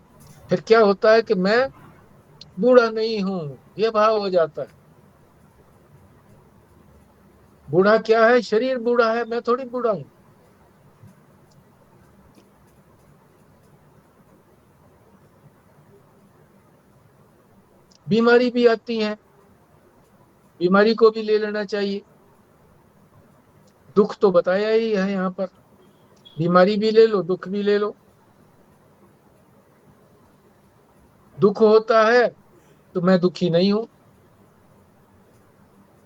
फिर क्या होता है कि मैं बूढ़ा नहीं हूं, ये भाव हो जाता है। बूढ़ा क्या है? शरीर बूढ़ा है, मैं थोड़ी बूढ़ा हूं। बीमारी भी आती है, बीमारी को भी ले लेना चाहिए। दुख तो बताया ही है यहाँ पर, बीमारी भी ले लो, दुख भी ले लो। दुख होता है तो मैं दुखी नहीं हूं,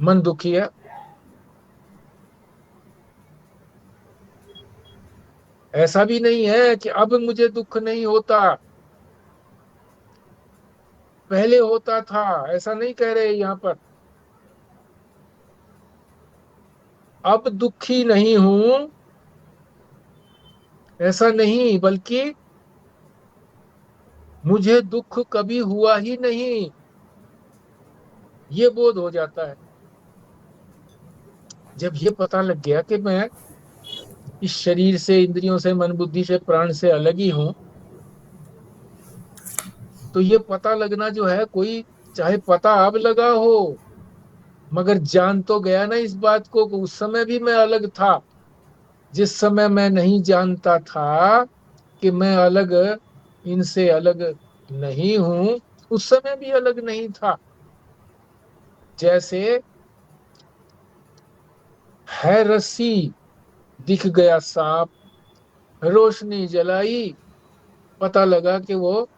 मन दुखी है। ऐसा भी नहीं है कि अब मुझे दुख नहीं होता, पहले होता था, ऐसा नहीं कह रहे यहाँ पर। अब दुखी नहीं हूं ऐसा नहीं, बल्कि मुझे दुख कभी हुआ ही नहीं, ये बोध हो जाता है। जब ये पता लग गया कि मैं इस शरीर से, इंद्रियों से, मन बुद्धि से, प्राण से अलग ही हूं, तो ये पता लगना जो है, कोई चाहे पता अब लगा हो, मगर जान तो गया ना इस बात को कि उस समय भी मैं अलग था। जिस समय मैं नहीं जानता था कि मैं अलग, इनसे अलग नहीं हूं, उस समय भी अलग नहीं था। जैसे है रस्सी, दिख गया सांप, रोशनी जलाई, पता लगा कि वो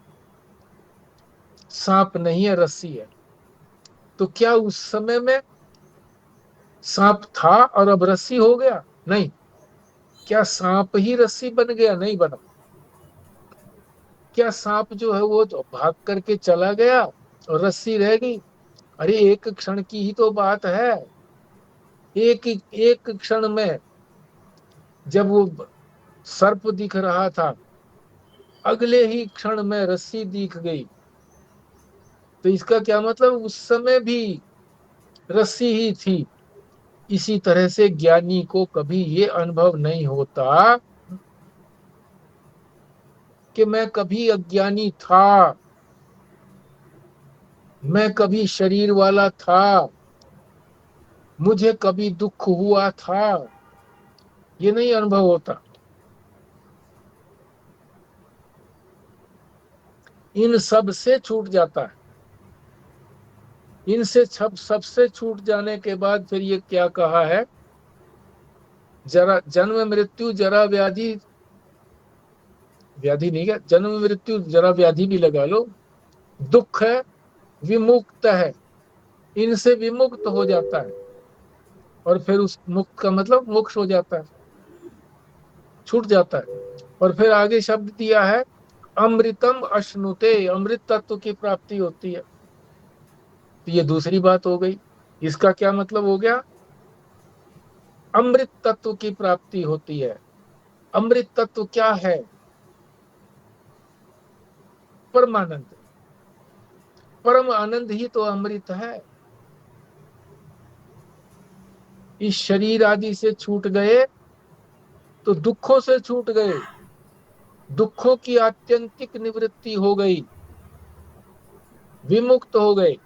सांप नहीं है, रस्सी है। तो क्या उस समय में सांप था और अब रस्सी हो गया? नहीं। क्या सांप ही रस्सी बन गया? नहीं बना। क्या सांप जो है वो तो भाग करके चला गया और रस्सी रह गई? अरे एक क्षण की ही तो बात है। एक एक क्षण में जब वो सर्प दिख रहा था, अगले ही क्षण में रस्सी दिख गई। तो इसका क्या मतलब, उस समय भी रस्सी ही थी। इसी तरह से ज्ञानी को कभी ये अनुभव नहीं होता कि मैं कभी अज्ञानी था, मैं कभी शरीर वाला था, मुझे कभी दुख हुआ था। ये नहीं अनुभव होता। इन सब से छूट जाता है। इनसे सबसे छूट जाने के बाद फिर ये क्या कहा है, जरा जन्म मृत्यु जरा व्याधि, व्याधि नहीं, क्या जन्म मृत्यु जरा व्याधि भी लगा लो, दुख है, विमुक्त है। इनसे विमुक्त हो जाता है। और फिर उस मुक्त का मतलब मोक्ष हो जाता है, छूट जाता है। और फिर आगे शब्द दिया है, अमृतम अश्नुते, अमृत तत्व की प्राप्ति होती है। तो ये दूसरी बात हो गई। इसका क्या मतलब हो गया? अमृत तत्व की प्राप्ति होती है। अमृत तत्व क्या है? परमानंद। परम आनंद ही तो अमृत है। इस शरीर आदि से छूट गए तो दुखों से छूट गए, दुखों की आत्यंतिक निवृत्ति हो गई, विमुक्त हो गए।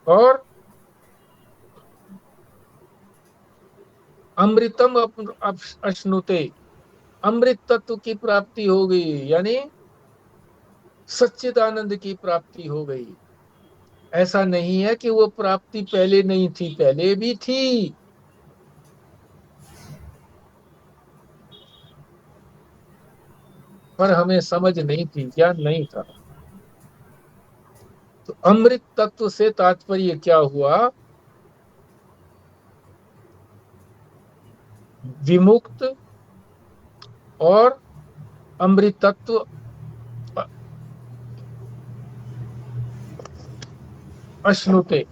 और अमृतम अश्नुते, अमृत तत्व की प्राप्ति हो गई, यानी सच्चिदानंद की प्राप्ति हो गई। ऐसा नहीं है कि वो प्राप्ति पहले नहीं थी, पहले भी थी। पर हमें समझ नहीं थी, ज्ञान नहीं था। तो अमृत तत्व से तात्पर्य क्या हुआ? विमुक्त और अमृत तत्व, अश्नुते,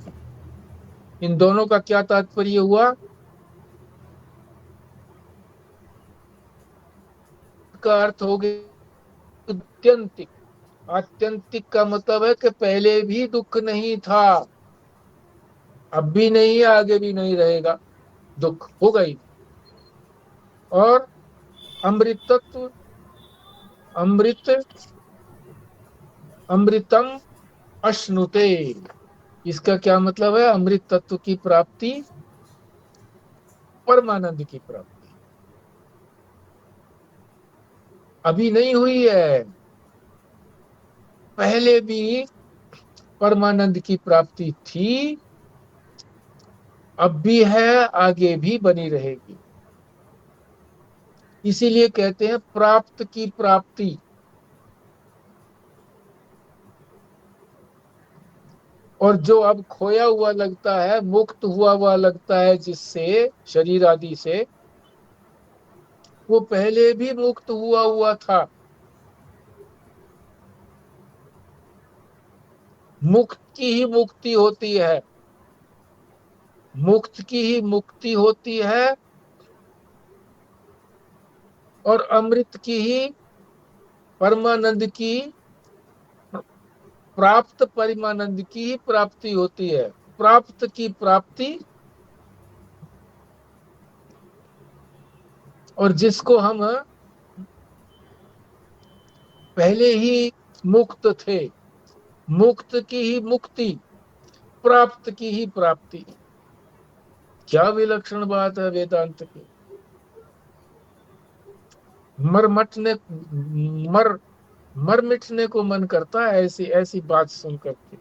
इन दोनों का क्या तात्पर्य हुआ? का अर्थ हो गया आत्यंतिक। आत्यंतिक का मतलब है कि पहले भी दुख नहीं था, अब भी नहीं, आगे भी नहीं रहेगा, दुख होगा ही। और अमृत तत्व, अमृत, अमृतम अश्नुते, इसका क्या मतलब है? अमृत तत्व की प्राप्ति, परमानंद की प्राप्ति अभी नहीं हुई है, पहले भी परमानंद की प्राप्ति थी, अब भी है, आगे भी बनी रहेगी। इसीलिए कहते हैं प्राप्त की प्राप्ति। और जो अब खोया हुआ लगता है, मुक्त हुआ लगता है जिससे, शरीर आदि से, वो पहले भी मुक्त हुआ था। मुक्त की ही मुक्ति होती है, मुक्त की ही मुक्ति होती है, और अमृत की ही, परमानंद की, प्राप्त परमानंद की ही प्राप्ति होती है। प्राप्त की प्राप्ति, और जिसको हम पहले ही मुक्त थे, मुक्त की ही मुक्ति, प्राप्त की ही प्राप्ति। क्या विलक्षण बात है वेदांत की। मर मर मिटने को मन करता है ऐसी ऐसी बात सुन करके।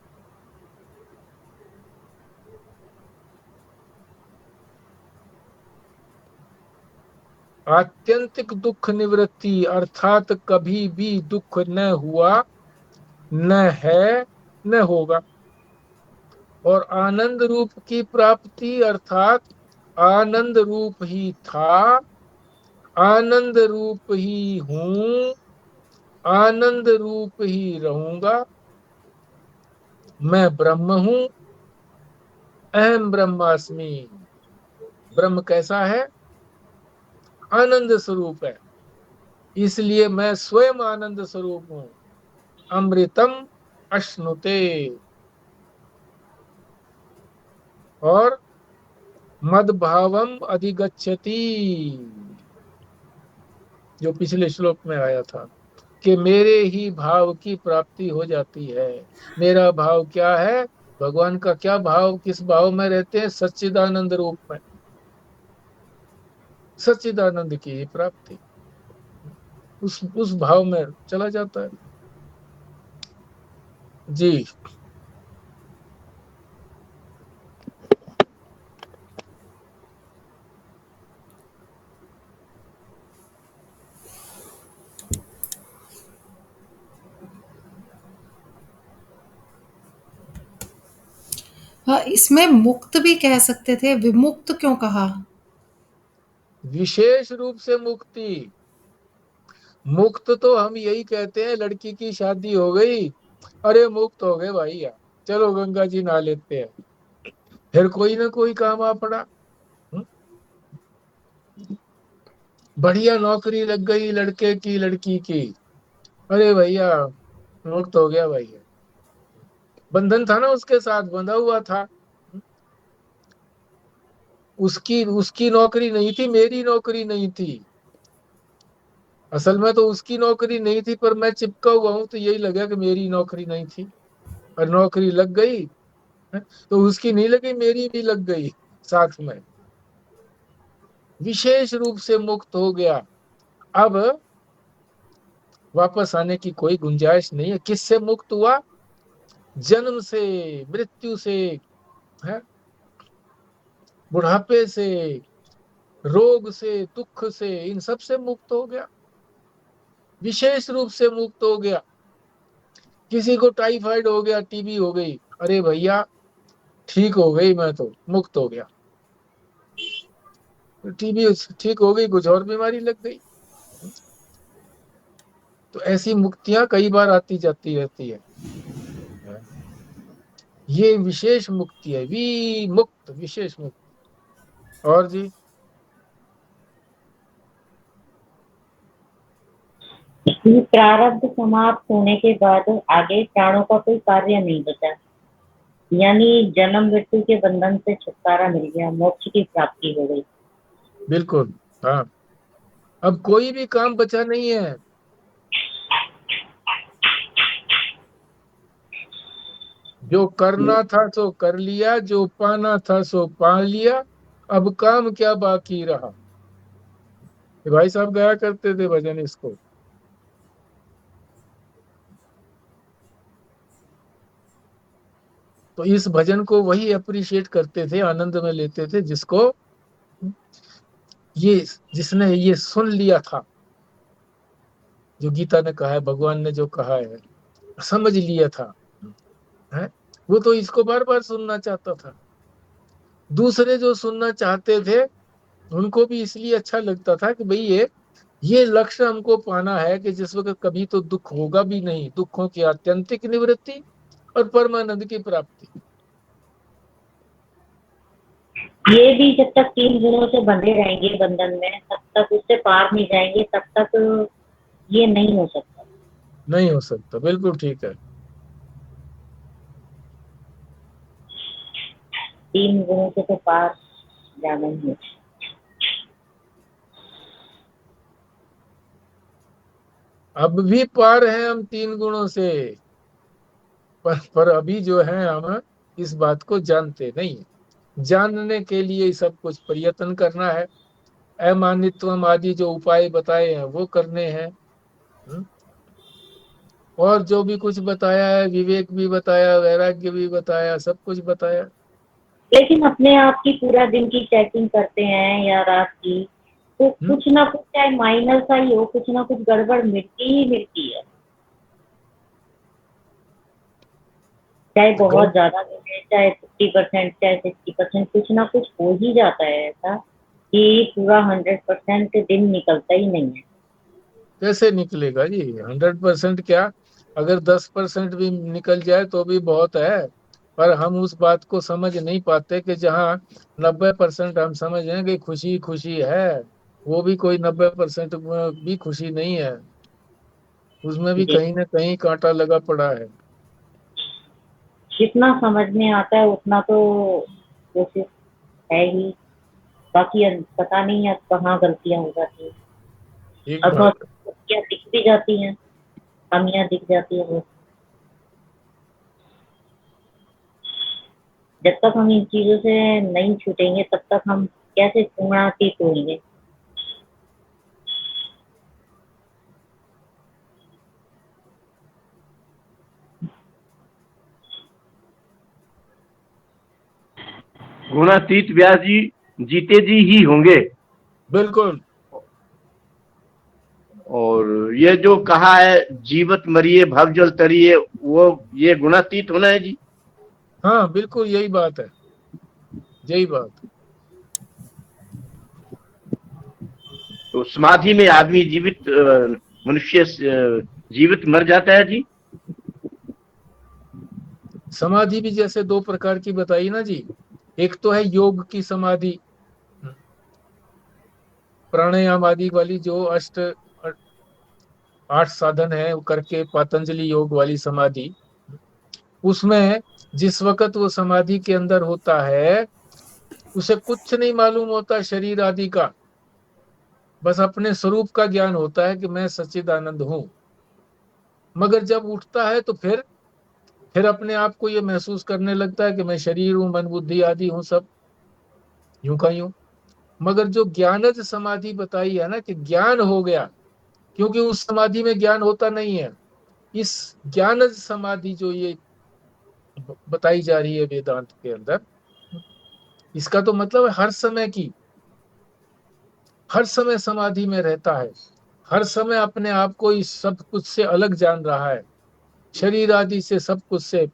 आत्यंतिक दुख निवृत्ति अर्थात कभी भी दुख न हुआ, न है, न होगा। और आनंद रूप की प्राप्ति अर्थात आनंद रूप ही था, आनंद रूप ही हूं, आनंद रूप ही रहूंगा। मैं ब्रह्म हूं, अहम ब्रह्मास्मि। ब्रह्म कैसा है? आनंद स्वरूप है, इसलिए मैं स्वयं आनंद स्वरूप हूं। अमृतम अश्नुते। और मदभावम अधिगच्छति, जो पिछले श्लोक में आया था कि मेरे ही भाव की प्राप्ति हो जाती है। मेरा भाव क्या है? भगवान का क्या भाव, किस भाव में रहते हैं? सच्चिदानंद रूप में, सच्चिदानंद की प्राप्ति, उस भाव में चला जाता है जी। हाँ, इसमें मुक्त भी कह सकते थे, विमुक्त क्यों कहा? विशेष रूप से मुक्ति। मुक्त तो हम यही कहते हैं, लड़की की शादी हो गई, अरे मुक्त हो गए भाई यार, चलो गंगा जी नहा लेते हैं। फिर कोई ना कोई काम आ पड़ा। बढ़िया नौकरी लग गई लड़के की, लड़की की, अरे भैया मुक्त हो गया भैया। बंधन था ना, उसके साथ बंधा हुआ था। उसकी उसकी नौकरी नहीं थी, मेरी नौकरी नहीं थी। असल में तो उसकी नौकरी नहीं थी, पर मैं चिपका हुआ हूं तो यही लगा कि मेरी नौकरी नहीं थी। और नौकरी लग गई है, तो उसकी नहीं लगी, मेरी भी लग गई साथ में। विशेष रूप से मुक्त हो गया। अब वापस आने की कोई गुंजाइश नहीं है। किससे मुक्त हुआ? जन्म से, मृत्यु से, है, बुढ़ापे से, रोग से, दुख से, इन सब से मुक्त हो गया। विशेष रूप से मुक्त हो गया। किसी को टाइफाइड हो गया, टीबी हो गई, अरे भैया ठीक हो गई, मैं तो मुक्त हो गया। टीबी ठीक हो गई, कुछ और बीमारी लग गई। तो ऐसी मुक्तियां कई बार आती जाती रहती है। ये विशेष मुक्ति है, विमुक्त, विशेष मुक्ति। और जी? कि प्रारब्ध समाप्त होने के बाद आगे प्राणों का कोई कार्य नहीं बचा, यानी जन्म मृत्यु के बंधन से छुटकारा मिल गया, मोक्ष की प्राप्ति हो गई। बिल्कुल, हाँ। अब कोई भी काम बचा नहीं है। जो करना था सो कर लिया, जो पाना था सो पा लिया, अब काम क्या बाकी रहा। ये भाई साहब गाया करते थे भजन इसको। तो इस भजन को वही अप्रिशिएट करते थे, आनंद में लेते थे, जिसको ये, जिसने ये सुन लिया था, जो गीता ने कहा है, भगवान ने जो कहा है, समझ लिया था, है, वो तो इसको बार बार सुनना चाहता था। दूसरे जो सुनना चाहते थे उनको भी इसलिए अच्छा लगता था कि भाई ये लक्ष्य हमको पाना है कि जिस वक्त कभी तो दुख होगा भी नहीं, दुखों की आत्यंतिक निवृत्ति और परमानंद की प्राप्ति। ये भी जब तक 3 गुणों से बंधे रहेंगे बंधन में, तब तक उससे पार नहीं जाएंगे, तब तक ये नहीं हो सकता। नहीं हो सकता, बिल्कुल ठीक है। 3 गुणों से तो पार जाना ही है। अब भी पार हैं हम 3 गुणों से, पर अभी जो है हम इस बात को जानते नहीं। जानने के लिए सब कुछ प्रयत्न करना है। अमानित्वम आदि जो उपाय बताए हैं वो करने हैं। और जो भी कुछ बताया है, विवेक भी बताया, वैराग्य भी बताया, सब कुछ बताया। लेकिन अपने आप की पूरा दिन की चेकिंग करते हैं या रात की, तो कुछ ना कुछ चाहे माइनर सा ही हो, कुछ ना कुछ गड़बड़ मिलती ही मिलती है, चाहे बहुत ज्यादा मिले, चाहे 50%, चाहे 60%, कुछ ना कुछ हो ही जाता है ऐसा कि पूरा 100% दिन निकलता ही नहीं है। कैसे निकलेगा जी? 100% क्या, अगर 10% भी निकल जाए तो भी बहुत है। पर हम उस बात को समझ नहीं पाते कि जहाँ 90% हम समझ रहे हैं कि खुशी खुशी है, वो भी कोई 90% भी खुशी नहीं है, उसमें भी जी, कहीं ना कहीं कांटा लगा पड़ा है। जितना समझ में आता है उतना तो कोशिश है ही, बाकी अब पता नहीं है कहाँ गलतियां हो जाती हैं। एक और बहुत बात, गलतियां दिख भी जाती हैं, कमियां दिख जाती है बहुत। जब तक हम इन चीजों से नहीं छूटेंगे तब तक हम कैसे पूर्णातीत होंगे। गुणातीत व्यास जी जीते जी ही होंगे। बिल्कुल। और ये जो कहा है जीवत मरिए भव जल तरिए, वो ये गुणातीत होना है जी। हाँ बिल्कुल, यही बात है, यही बात। तो समाधि में आदमी जीवित मनुष्य जीवित मर जाता है जी। समाधि भी जैसे दो प्रकार की बताई ना जी, एक तो है योग की समाधि, प्राणायाम आदि वाली, जो 8 साधन है वो करके पतंजलि योग वाली समाधि। उसमें जिस वक्त वो समाधि के अंदर होता है, उसे कुछ नहीं मालूम होता शरीर आदि का, बस अपने स्वरूप का ज्ञान होता है कि मैं सच्चिदानंद हूं। मगर जब उठता है तो फिर अपने आप को ये महसूस करने लगता है कि मैं शरीर हूं, मन बुद्धि आदि हूं, सब यूं का यूं। मगर जो ज्ञानज समाधि बताई है ना, कि ज्ञान हो गया, क्योंकि उस समाधि में ज्ञान होता नहीं है। इस ज्ञानज समाधि जो ये बताई जा रही है वेदांत के अंदर, इसका तो मतलब है हर समय समाधि में रहता है, हर समय अपने आप को इस सब कुछ से अलग जान रहा है, शरीर आदि से, सब कुछ से,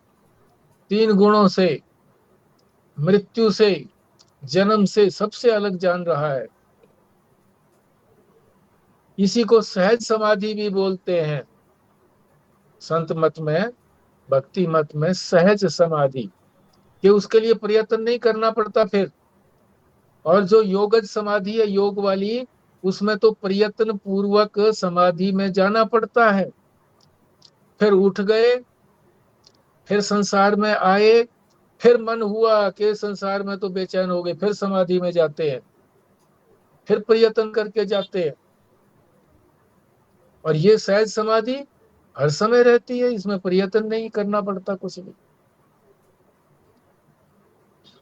3 गुणों से, मृत्यु से, जन्म से, सबसे अलग जान रहा है। इसी को सहज समाधि भी बोलते हैं संत मत में, भक्ति मत में, सहज समाधि, कि उसके लिए प्रयत्न नहीं करना पड़ता फिर। और जो योगज समाधि है, योग वाली, उसमें तो प्रयत्न पूर्वक समाधि में जाना पड़ता है। फिर उठ गए, फिर संसार में आए, फिर मन हुआ कि संसार में तो बेचैन हो गए, फिर समाधि में जाते हैं, फिर प्रयत्न करके जाते हैं। और ये सहज समाधि हर समय रहती है, इसमें प्रयत्न नहीं करना पड़ता कुछ भी।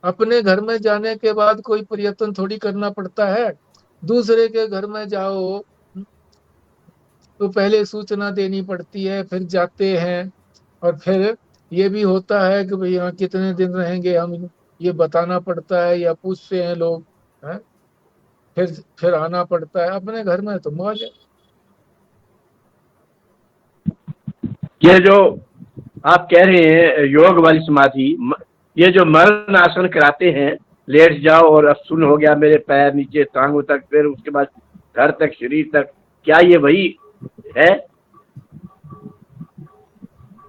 अपने घर में जाने के बाद कोई प्रयत्न थोड़ी करना पड़ता है। दूसरे के घर में जाओ तो पहले सूचना देनी पड़ती है, फिर जाते हैं, और फिर ये भी होता है कि भाई यहाँ कितने दिन रहेंगे हम, ये बताना पड़ता है, या पूछते हैं लोग, हैं? फिर आना पड़ता है। अपने घर में तो मौज है। ये जो आप कह रहे हैं योग वाली समाधि, ये जो मरण आसन कराते हैं, लेट जाओ और अब सुन हो गया मेरे पैर नीचे टांगों तक, फिर उसके बाद घर तक, शरीर तक, क्या ये वही है?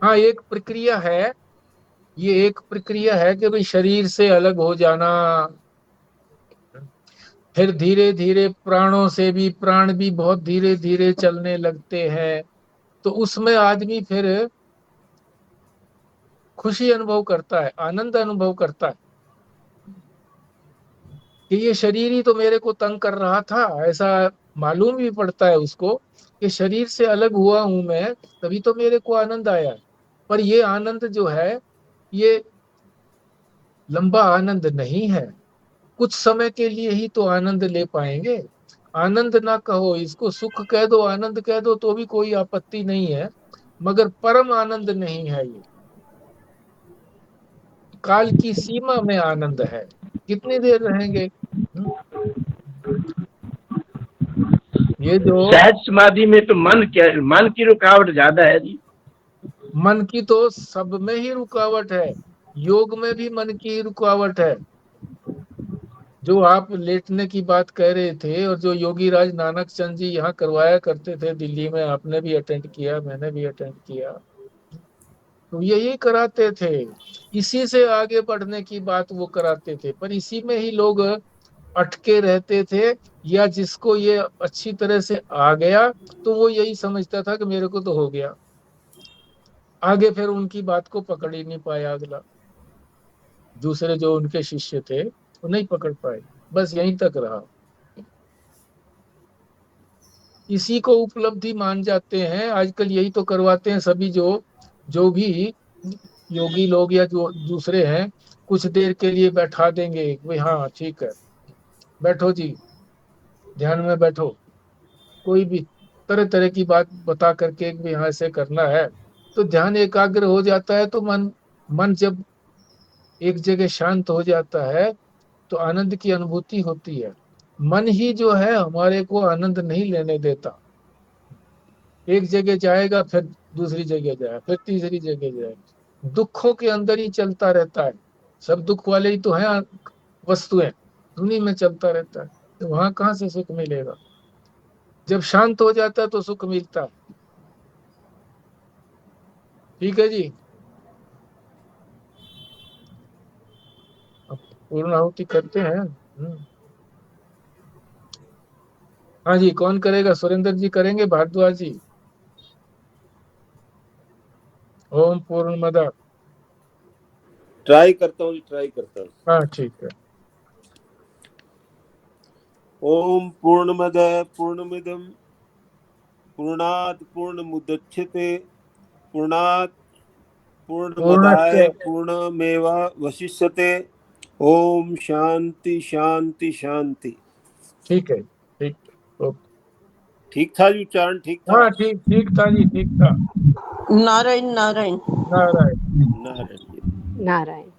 हाँ, एक प्रक्रिया है, ये एक प्रक्रिया है कि भाई शरीर से अलग हो जाना, फिर धीरे धीरे प्राणों से भी, प्राण भी बहुत धीरे धीरे चलने लगते हैं। तो उसमें आदमी फिर खुशी अनुभव करता है, आनंद अनुभव करता है, कि ये शरीर ही तो मेरे को तंग कर रहा था, ऐसा मालूम भी पड़ता है उसको, कि शरीर से अलग हुआ हूं मैं, तभी तो मेरे को आनंद आया है। पर ये आनंद जो है, ये लंबा आनंद नहीं है, कुछ समय के लिए ही तो आनंद ले पाएंगे। आनंद ना कहो इसको, सुख कह दो, आनंद कह दो, तो भी कोई आपत्ति नहीं है, मगर परम आनंद नहीं है ये। काल की सीमा में आनंद है, कितनी देर रहेंगे? ये जो सहज समाधि में तो मन की रुकावट ज्यादा है जी। मन की तो सब में ही रुकावट है, योग में भी मन की रुकावट है। जो आप लेटने की बात कह रहे थे और जो योगी राज नानक चंद जी यहाँ करवाया करते थे दिल्ली में, आपने भी अटेंड किया, मैंने भी अटेंड किया, तो यही कराते थे, इसी से आगे बढ़ने की बात वो कराते थे। पर इसी में ही लोग अटके रहते थे, या जिसको ये अच्छी तरह से आ गया तो वो यही समझता था कि मेरे को तो हो गया, आगे फिर उनकी बात को पकड़ ही नहीं पाया अगला। दूसरे जो उनके शिष्य थे वो नहीं पकड़ पाए, बस यहीं तक रहा। इसी को उपलब्धि मान जाते हैं आजकल, यही तो करवाते हैं सभी जो भी योगी लोग या जो दूसरे हैं, कुछ देर के लिए बैठा देंगे भाई, हाँ ठीक है बैठो जी, ध्यान में बैठो, कोई भी तरह तरह की बात बता करके भी यहाँ से करना है, तो ध्यान एकाग्र हो जाता है। तो मन जब एक जगह शांत हो जाता है तो आनंद की अनुभूति होती है। मन ही जो है हमारे को आनंद नहीं लेने देता, एक जगह जाएगा फिर दूसरी जगह जाएगा फिर तीसरी जगह जाएगा, दुखों के अंदर ही चलता रहता है। सब दुख वाले ही तो हैं वस्तुएं, उन्हीं में चलता रहता है, तो वहां कहाँ से सुख मिलेगा। जब शांत हो जाता है तो सुख मिलता है। ठीक है जी, अब पूर्ण आहुति करते हैं। हाँ जी, कौन करेगा? सुरेंद्र जी करेंगे? भारद्वाज जी? ओम पूर्णमद। ट्राई करता हूँ, ट्राई करता हूँ। हाँ ठीक है। ओम पूर्णमद पूर्णमिदम पूर्णात् पूर्णमुदच्यते पूर्णात् पूर्णमदाय पूर्णमेवावशिष्यते। ओम शांति शांति शांति। ठीक है, ठीक, ओके। ठीक था जी, उच्चारण ठीक था? हाँ ठीक था जी, ठीक था। नारायण नारायण नारायण नारायण। नारायण।